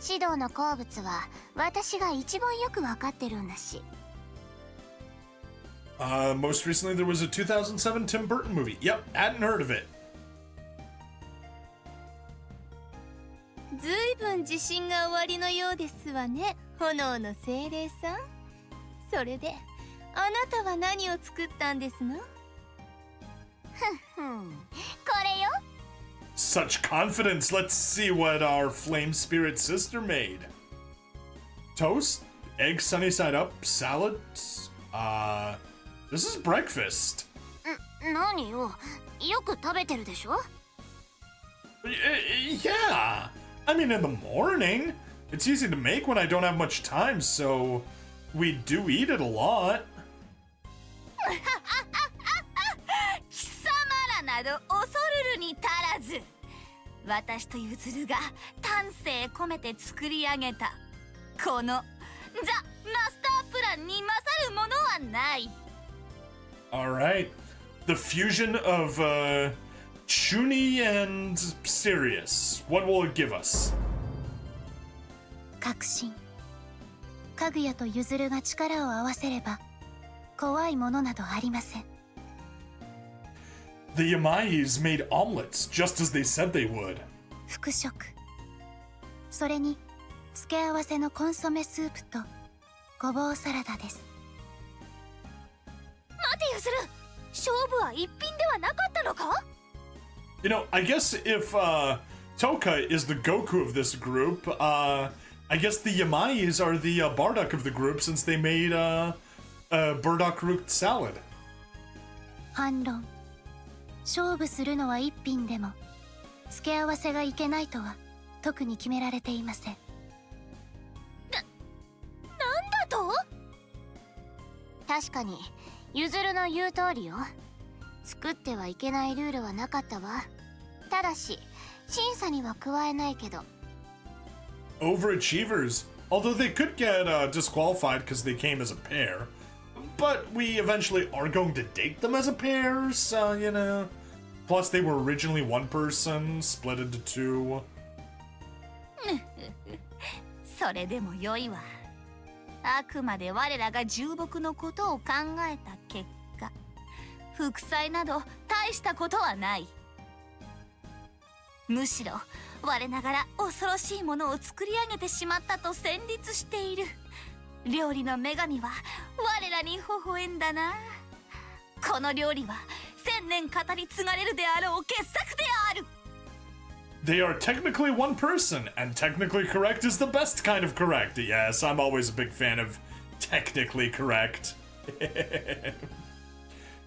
指導の好物は私が一番よくわかってるんだし。Most recently there was a 2007 Tim Burton movie. Yep, hadn't heard of it. ずいぶん自信がおありのようですわね、炎の精霊さん。それで、あなたは何を作ったんですの？これよ。 Such confidence. Let's see what our flame spirit sister made. Toast, egg sunny side up, salad. This is breakfast. 何よ。よく食べてるでしょ？ Yeah. I mean, in the morning. It's easy to make when I don't have much time, so we do eat it a lot. 貴様らなど恐るるに足らず。私とゆずるが丹精込めて作り上げたこのザ・マスタープランに勝るものはない。 Alright. The fusion of Chuni and Sirius. What will it give us? 確信。かぐやとゆずるが力を合わせれば怖いものなどありません。 The Yamais made omelets just as they said they would. 副食。それに付け合わせのコンソメスープとごぼうサラダです。待てゆずる、勝負は一品ではなかったのか？ You know, I guess if Toka is the Goku of this group, I guess the Yamais are the Bardock of the group since they made burdock root salad. 反論。勝負するのは一品でも付け合わせがいけないとは特に決められていません。なんだと？確かにゆずるの言う通りよ。作ってはいけないルールはなかったわ。ただし審査には加えないけど。 Overachievers. Although they could get disqualified because they came as a pair. But we eventually are going to date them as a pair, so, you know. Plus, they were originally one person, split into two. それでも良いわ。あくまで我らが重木のことを考えた結果、副菜など大したことはない。むしろ我ながら恐ろしいものを作り上げてしまったと戦慄している。料理の女神は我らに微笑んだな。この料理は1000年語り継がれるであろう傑作である。 They are technically one person, and technically correct is the best kind of correct. Yes, I'm always a big fan of technically correct.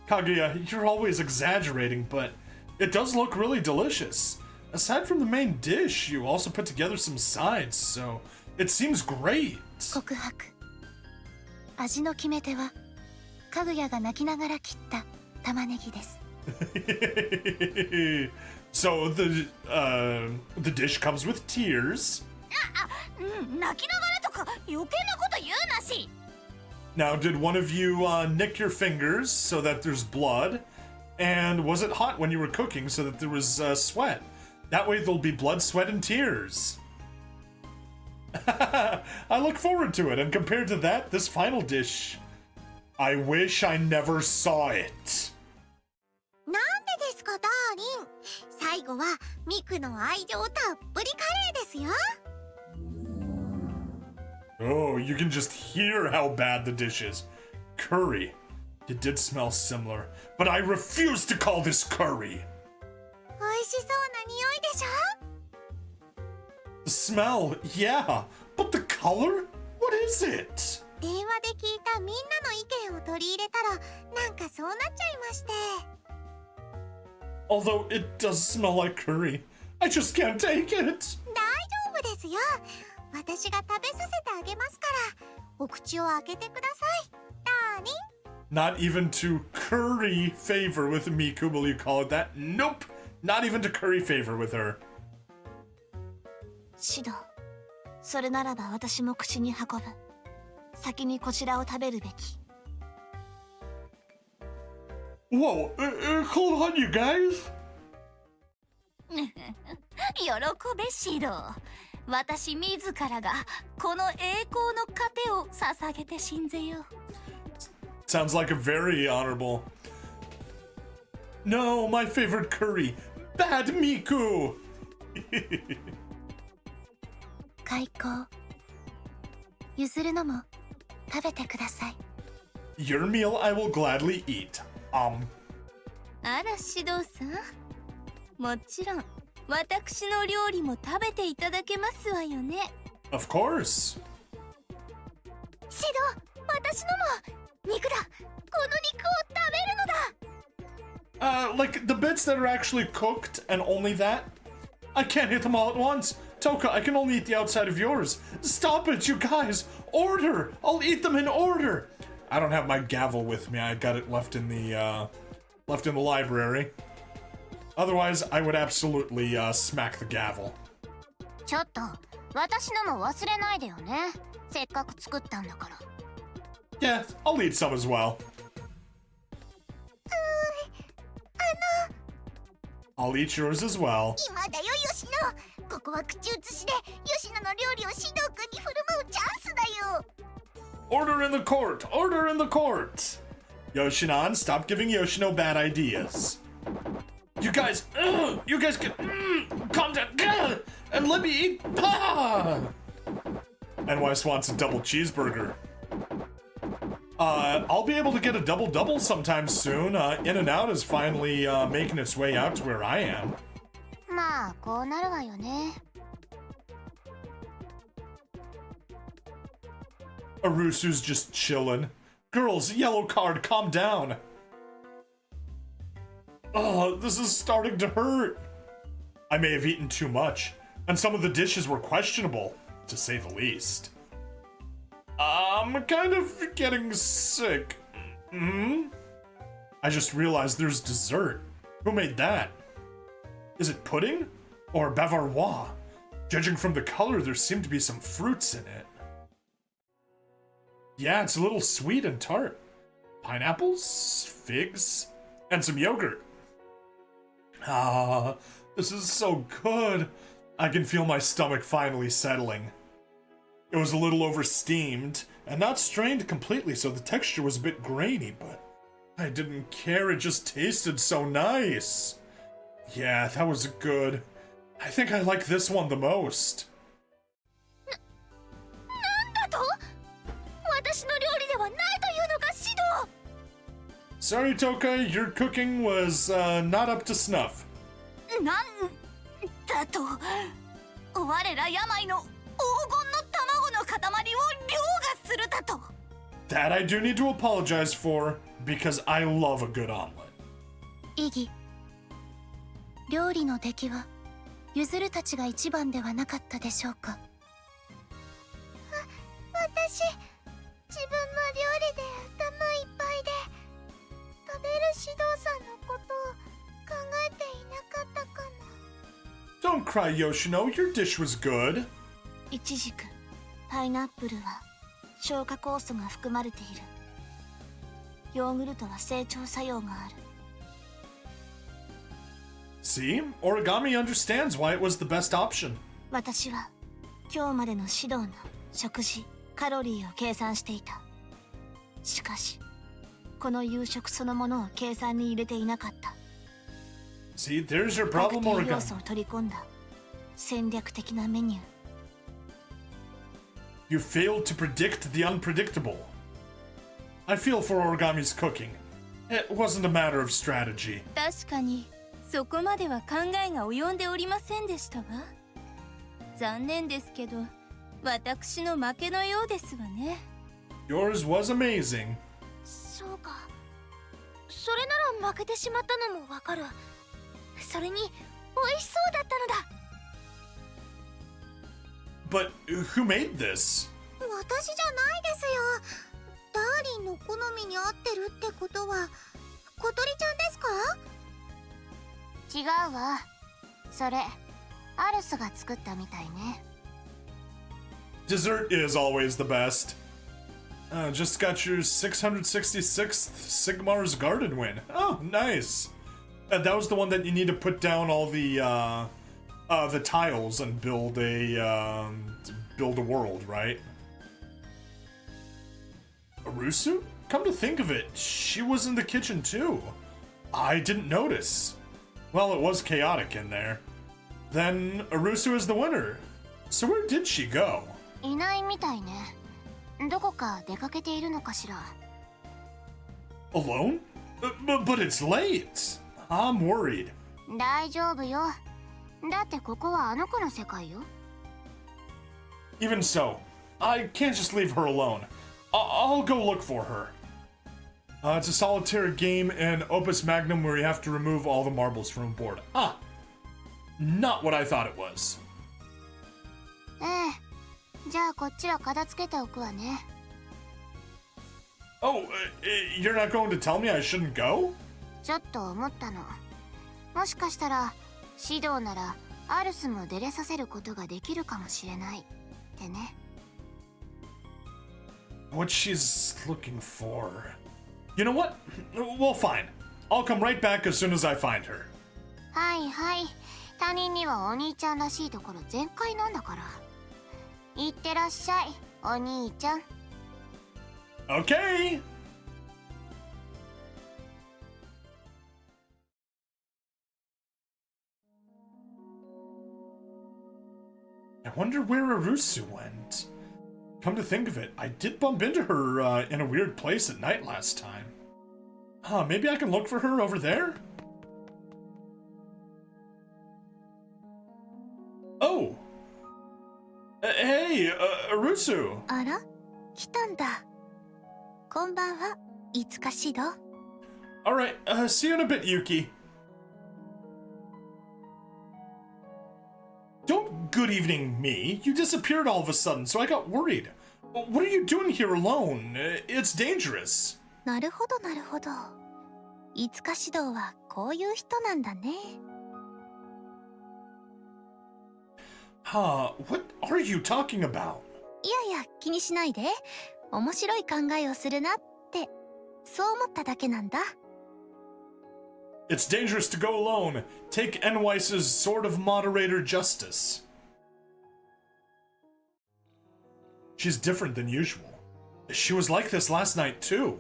Kaguya, you're always exaggerating, but it does look really delicious. Aside from the main dish, you also put together some sides, so it seems great. 告白。味の決め手はかぐやが泣きながら切った玉ねぎです。So the dish comes with tears. 泣きながらとか余計なこと言うなし。 Now, did one of you nick your fingers so that there's blood? And was it hot when you were cooking so that there was sweat? That way there'll be blood, sweat, and tears. I look forward to it, and compared to that, this final dish, I wish I never saw it. なんでですかダーリン。最後はミクの愛情たっぷりカレーですよ。 Oh, you can just hear how bad the dish is. Curry. It did smell similar, but I refuse to call this curry. 美味しそうな匂いでしょ。 The smell, yeah, but the color? What is it? 電話で聞いたみんなの意見を取り入れたらなんかそうなっちゃいまして。 Although it does smell like curry, I just can't take it. 大丈夫ですよ。私が食べさせてあげますから。お口を開けてください。ダーリン。 Not even to curry favor with Miku will you call it that? Nope, not even to curry favor with her. シド、それならば私も口に運ぶ。先にこちらを食べるべき。 Whoa, hold on you guys. 喜べシド。私自らがこの栄光の糧を捧げて信ぜよう。 Sounds like a very honorable. No, my favorite curry. Bad Miku. 開口。譲るのも食べてください。 Your meal I will gladly eat. あらシドさん、もちろん私の料理も食べていただけますわよね。 Of course. シド、私のも肉だ。この肉を食べるのだ。 Like the bits that are actually cooked and only that? I can't eat them all at once. Toka, I can only eat the outside of yours. Stop it, you guys. Order. I'll eat them in order. I don't have my gavel with me. I got it left in the library. Otherwise, I would absolutely smack the gavel. ちょっと、私のも忘れないでよね。せっかく作ったんだから。 Yeah, I'll eat some as well. I'll eat yours as well. 今だよ、吉野。ここは口移しで、吉野の料理を獅童君に振る舞うチャンスだよ。 Order in the court! Order in the court! Yoshinan, stop giving Yoshino bad ideas. You guys can calm down and let me eat. NY wants a double cheeseburger. I'll be able to get a double sometime soon. In-N-Out is finally making its way out to where I am. まあ、こうなるわよね。 Arusu's just chillin'. Girls, yellow card, calm down. Oh, this is starting to hurt. I may have eaten too much, and some of the dishes were questionable, to say the least. I'm kind of getting sick. I just realized there's dessert. Who made that? Is it pudding? Or bavarois? Judging from the color, there seem to be some fruits in it. Yeah, it's a little sweet and tart. Pineapples, figs, and some yogurt. Ah, this is so good. I can feel my stomach finally settling. It was a little over-steamed, and not strained completely, so the texture was a bit grainy, but I didn't care, it just tasted so nice. Yeah, that was good. I think I like this one the most. なんだと？私の料理ではないというのか、シド。 Sorry, Tokai, your cooking was not up to snuff. なんだと？我ら病の黄金の卵の塊を凌駕するだと。 That I do need to apologize for, because I love a good omelet. イギ、料理の出来はユズルたちが一番ではなかったでしょうか。私、自分の料理で頭いっぱいで食べる指導さんのことを考えていなかったかも。 Don't cry, Yoshino, your dish was good. イチジク、パイナップルは消化酵素が含まれている。ヨーグルトは整腸作用がある。 See? Origami understands why it was the best option. 私は今日までの指導の食事、カロリーを計算していた。しかし、この夕食そのものを計算に入れていなかった。 See, there's your 特 problem, 定要 Origami. 素を取り込んだ戦略的なメニュー。 You failed to predict the unpredictable. I feel for Origami's cooking. It wasn't a matter of strategy. 確かにそこまでは考えが及んでおりませんでしたわ。残念ですけど、私の負けのようですわね。 Yours was amazing. そうか。それなら負けてしまったのもわかる。それに美味しそうだったのだ。 But who made this? 私じゃないですよ。ダーリンの好みに合ってるってことは小鳥ちゃんですか？違うわ。それアルスが作ったみたいね。 Dessert is always the best. Just got your 666th Sigmar's Garden win. Oh, nice. That was the one that you need to put down all the tiles and build a world, right? Arusu? Come to think of it, she was in the kitchen too. I didn't notice. Well, it was chaotic in there. Then Arusu is the winner. So where did she go? いないみたいね。どこか出かけているのかしら。 Alone? But it's late. I'm worried. 大丈夫よ。だってここはあの子の世界よ。 Even so, I can't just leave her alone. I'll go look for her. It's a solitaire game in Opus Magnum where you have to remove all the marbles from a board. Ah, not what I thought it was. ええ。じゃあこっちは片付けておくわね。 Oh, you're not going to tell me I shouldn't go? ちょっと思ったの。もしかしたら指導ならアルスも出れさせることができるかもしれないってね。 What she's looking for. You know what? Well, fine. I'll come right back as soon as I find her. はいはい。他人にはお兄ちゃんらしいところ全開なんだから。いってらっしゃい、お兄ちゃん。 Okay. I wonder where Arusu went. Come to think of it, I did bump into her in a weird place at night last time. Huh, maybe I can look for her over there? Oh! Hey, Arusu! あら、来たんだ。こんばんは、いつか指導。 Alright, see you in a bit, Yuki. good evening, me. You disappeared all of a sudden, so I got worried. What are you doing here alone? It's dangerous. なるほどなるほど。いつか指導はこういう人なんだね。What are you talking about? いやいや、気にしないで。面白い考えをするなって、そう思っただけなんだ。It's dangerous to go alone. Take Enweiss's Sword of Moderator Justice. She's different than usual. She was like this last night, too.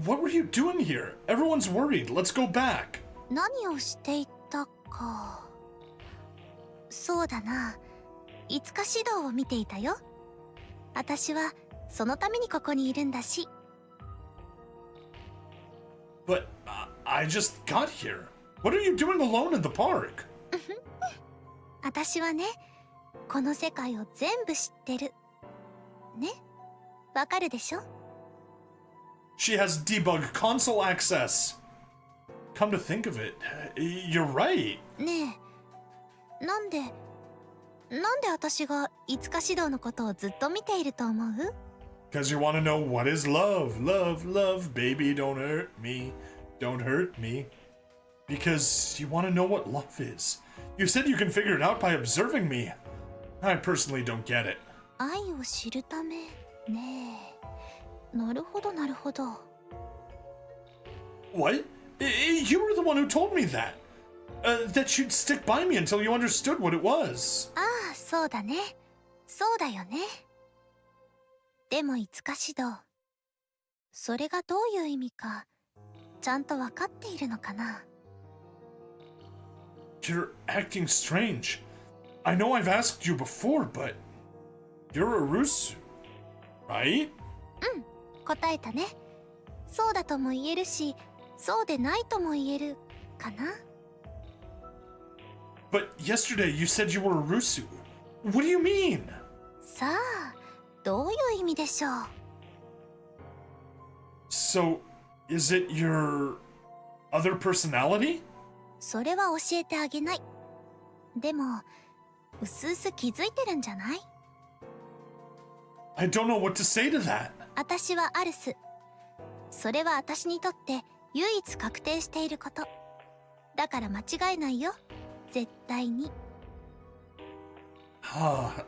What were you doing here? Everyone's worried. Let's go back. 何をしていたか。そうだな。いつか指導を見ていたよ。私はそのためにここにいるんだし。But I just got here. What are you doing alone in the park? 私はね、この世界を全部知ってる。ね？わかるでしょ？ She has debug console access. Come to think of it, you're right. ねえ、なんで私がいつか指導のことをずっと見ていると思う？ Because you want to know what is love. Love, love, baby, don't hurt me. Don't hurt me. Because you want to know what love is. You said you can figure it out by observing me. I personally don't get it. 愛を知るためねえ。なるほどなるほど。What? You were the one who told me that. That you'd stick by me until you understood what it was. ああ、そうだね。そうだよね。でもいつか指導。それがどういう意味か、ちゃんと分かっているのかな。You're acting strange. I know I've asked you before, but you're Arusu, right? うん、答えたね。そうだとも言えるし、そうでないとも言えるかな。But yesterday you said you were Arusu. What do you mean? さあ、どういう意味でしょう。So, is it your other personality? それは教えてあげない。でも、うすうす気づいてるんじゃない？ I don't know what to say to that. 私はアルス。それは私にとって唯一確定していること。だから間違いないよ。絶対に。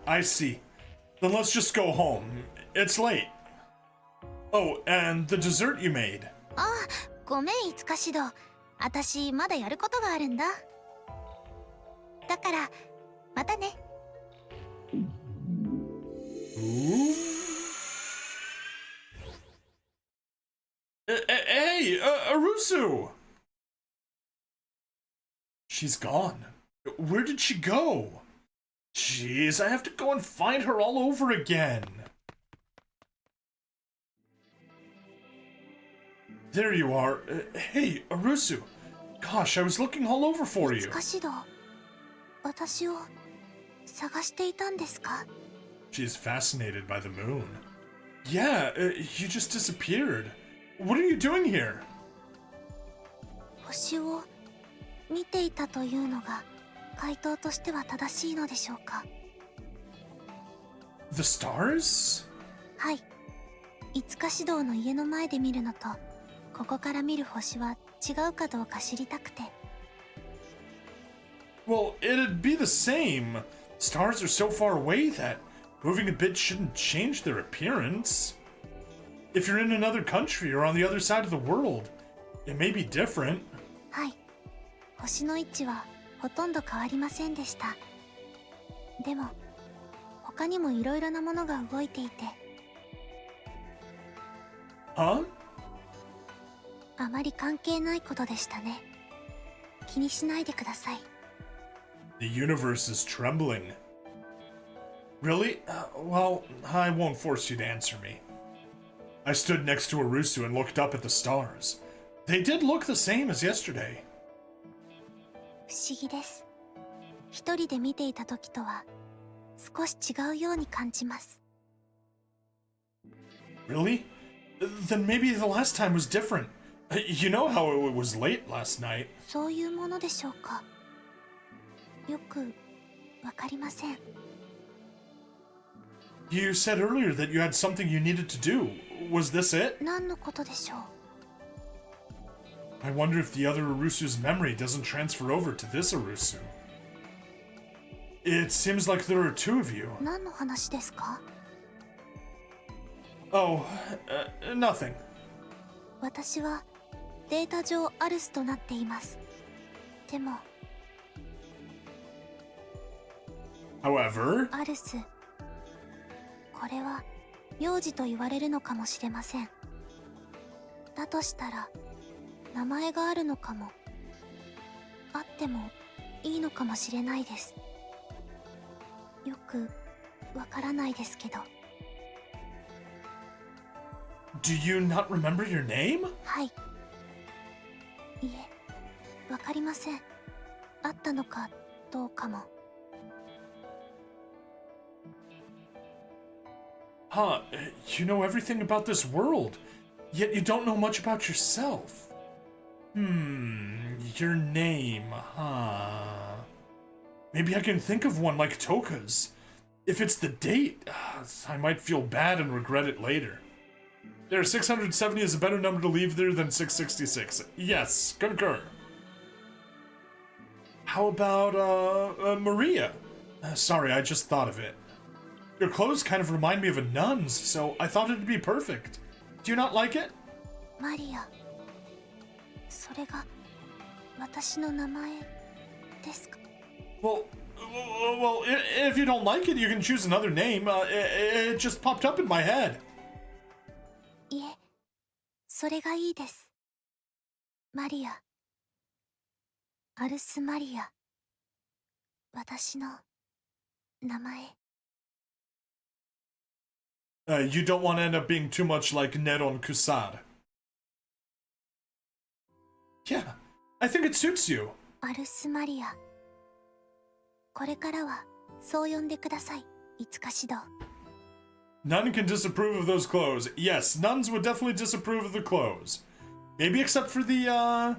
I see. Then let's just go home. It's late. Oh, and the dessert you made. ああ、ごめん、いつか指導。私、まだやることがあるんだ。だから、またね。Hey, Arusu! She's gone. Where did she go? Jeez, I have to go and find her all over again. There you are. Hey, Arusu. Gosh, I was looking all over for い you. つか指導。私を探していたんですか？ She's fascinated by the moon. Yeah, you just disappeared. What are you doing here? 星を見ていたというのが回答としては正しいのでしょうか？ The stars? はい。いつか指導の家の前で見るのとここから見る星は違うかどうか知りたくて。 Well, it'd be the same. Stars are so far away that moving a bit shouldn't change their appearance. If you're in another country or on the other side of the world, it may be different. はい。星の位置はほとんど変わりませんでした。でも他にもいろいろなものが動いていて。Huh? あまり関係ないことでしたね。気にしないでください。 The universe is trembling. Really? Well, I won't force you to answer me. I stood next to Arusu and looked up at the stars. They did look the same as yesterday. 不思議です。一人で見ていた時とは少し違うように感じます。 Really? Then maybe the last time was different. You know how it was late last night. そういうものでしょうか。よくわかりません。 You said earlier that you had something you needed to do. Was this it? 何のことでしょう。 I wonder if the other Arusu's memory doesn't transfer over to this Arusu. It seems like there are two of you. 何の話ですか？ Oh, nothing. 私はデータ上アルスとなっています。でも However, アルス、これは名字と言われるのかもしれません。だとしたら名前があるのかも。あってもいいのかもしれないです。よくわからないですけど。 do you not remember your name? はい。いえ、わかりません。あったのかどうかも。 Huh, you know everything about this world, yet you don't know much about yourself. Your name, huh? Maybe I can think of one like Toka's. If it's the date, I might feel bad and regret it later. There, 670 is a better number to leave there than 666. Yes, concur. How about, Maria? Sorry, I just thought of it. Your clothes kind of remind me of a nun's, so I thought it'd be perfect. Do you not like it? マリア、それが私の名前ですか？ Well, if you don't like it, you can choose another name. It just popped up in my head. いえ、それがいいです。マリア、アルス・マリア、私の名前。 You don't want to end up being too much like Neron Kusar. Yeah, I think it suits you. アルス・マリア、これからはそう呼んでください。いつか指導。 None can disapprove of those clothes. Yes, nuns would definitely disapprove of the clothes. Maybe except for the,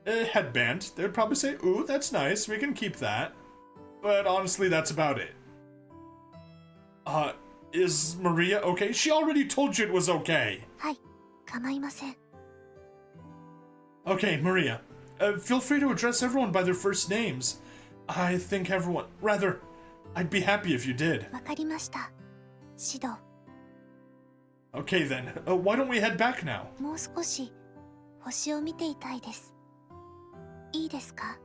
headband. They'd probably say, ooh, that's nice, we can keep that. But honestly, that's about it. Is Maria okay? She already told you it was okay. はい、構いません。 Okay, Maria. Feel free to address everyone by their first names. I think everyone... Rather, I'd be happy if you did. わかりました。指導。 Okay then, why don't we head back now? もう少し星を見ていたいです。いいですか？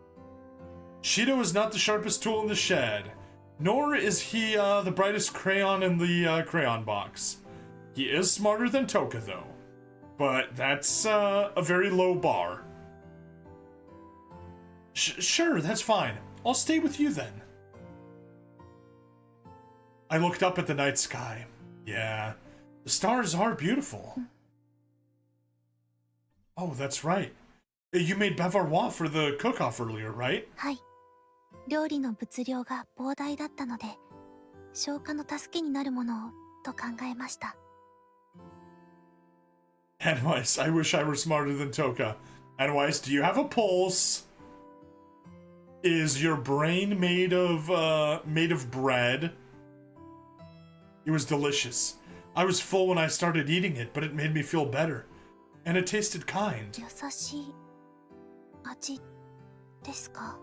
Shido is not the sharpest tool in the shed, nor is he the brightest crayon in the crayon box. He is smarter than Toka though, but that's a very low bar. Sure, that's fine. I'll stay with you then. I looked up at the night sky. Yeah, the stars are beautiful. Oh, that's right. You made bavarois for the cook-off earlier, right? はい。料理の物量が膨大だったので、消化の助けになるものをと考えました。 Anwise, I wish I were smarter than Toka. Anwise, do you have a pulse? Is your brain made of bread? It was delicious. I was full when I started eating it, but it made me feel better. And it tasted kind. 優しい味ですか？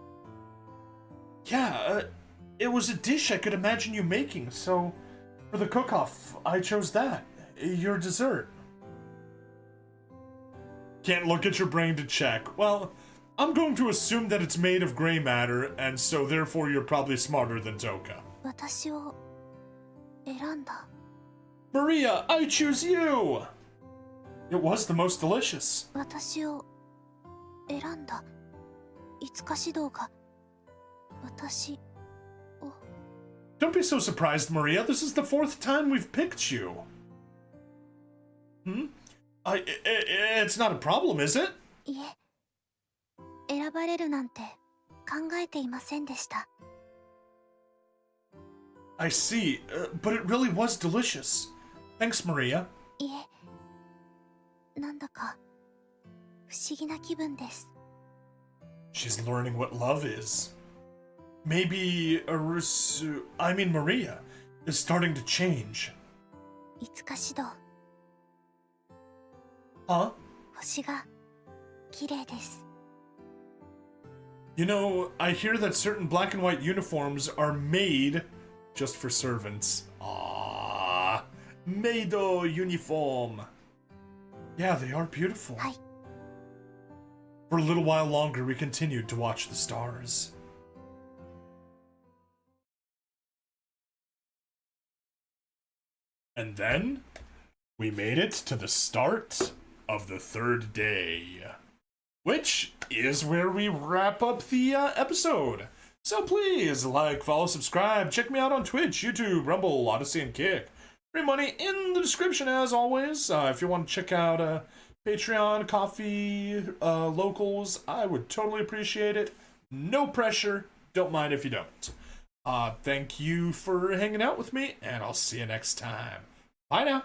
Yeah, it was a dish I could imagine you making, so for the cook-off, I chose that. Your dessert. Can't look at your brain to check. Well, I'm going to assume that it's made of gray matter, and so therefore you're probably smarter than Toka. 私を選んだ。 Maria, I choose you! It was the most delicious. 私を選んだ。いつか指導が私を。 Don't be so surprised, Maria. This is the 4th time we've picked you. It's not a problem, is it? いえ、選ばれるなんて考えていませんでした。 I see, but it really was delicious. Thanks, Maria. いえ、なんだか不思議な気分です。 She's learning what love is. maybe Arusu, I mean Maria, is starting to change. いつか指導 Huh? 星が綺麗です You know, I hear that certain black and white uniforms are made just for servants. Ah, Meido uniform. Yeah, they are beautiful. はい For a little while longer, we continued to watch the stars. And then, we made it to the start of the third day, which is where we wrap up the episode. So please like, follow, subscribe, check me out on Twitch, YouTube, Rumble, Odyssey, and Kick. Free money in the description as always. If you want to check out Patreon, Coffee, Locals, I would totally appreciate it. No pressure. Don't mind if you don't. Thank you for hanging out with me, and I'll see you next time. Bye now.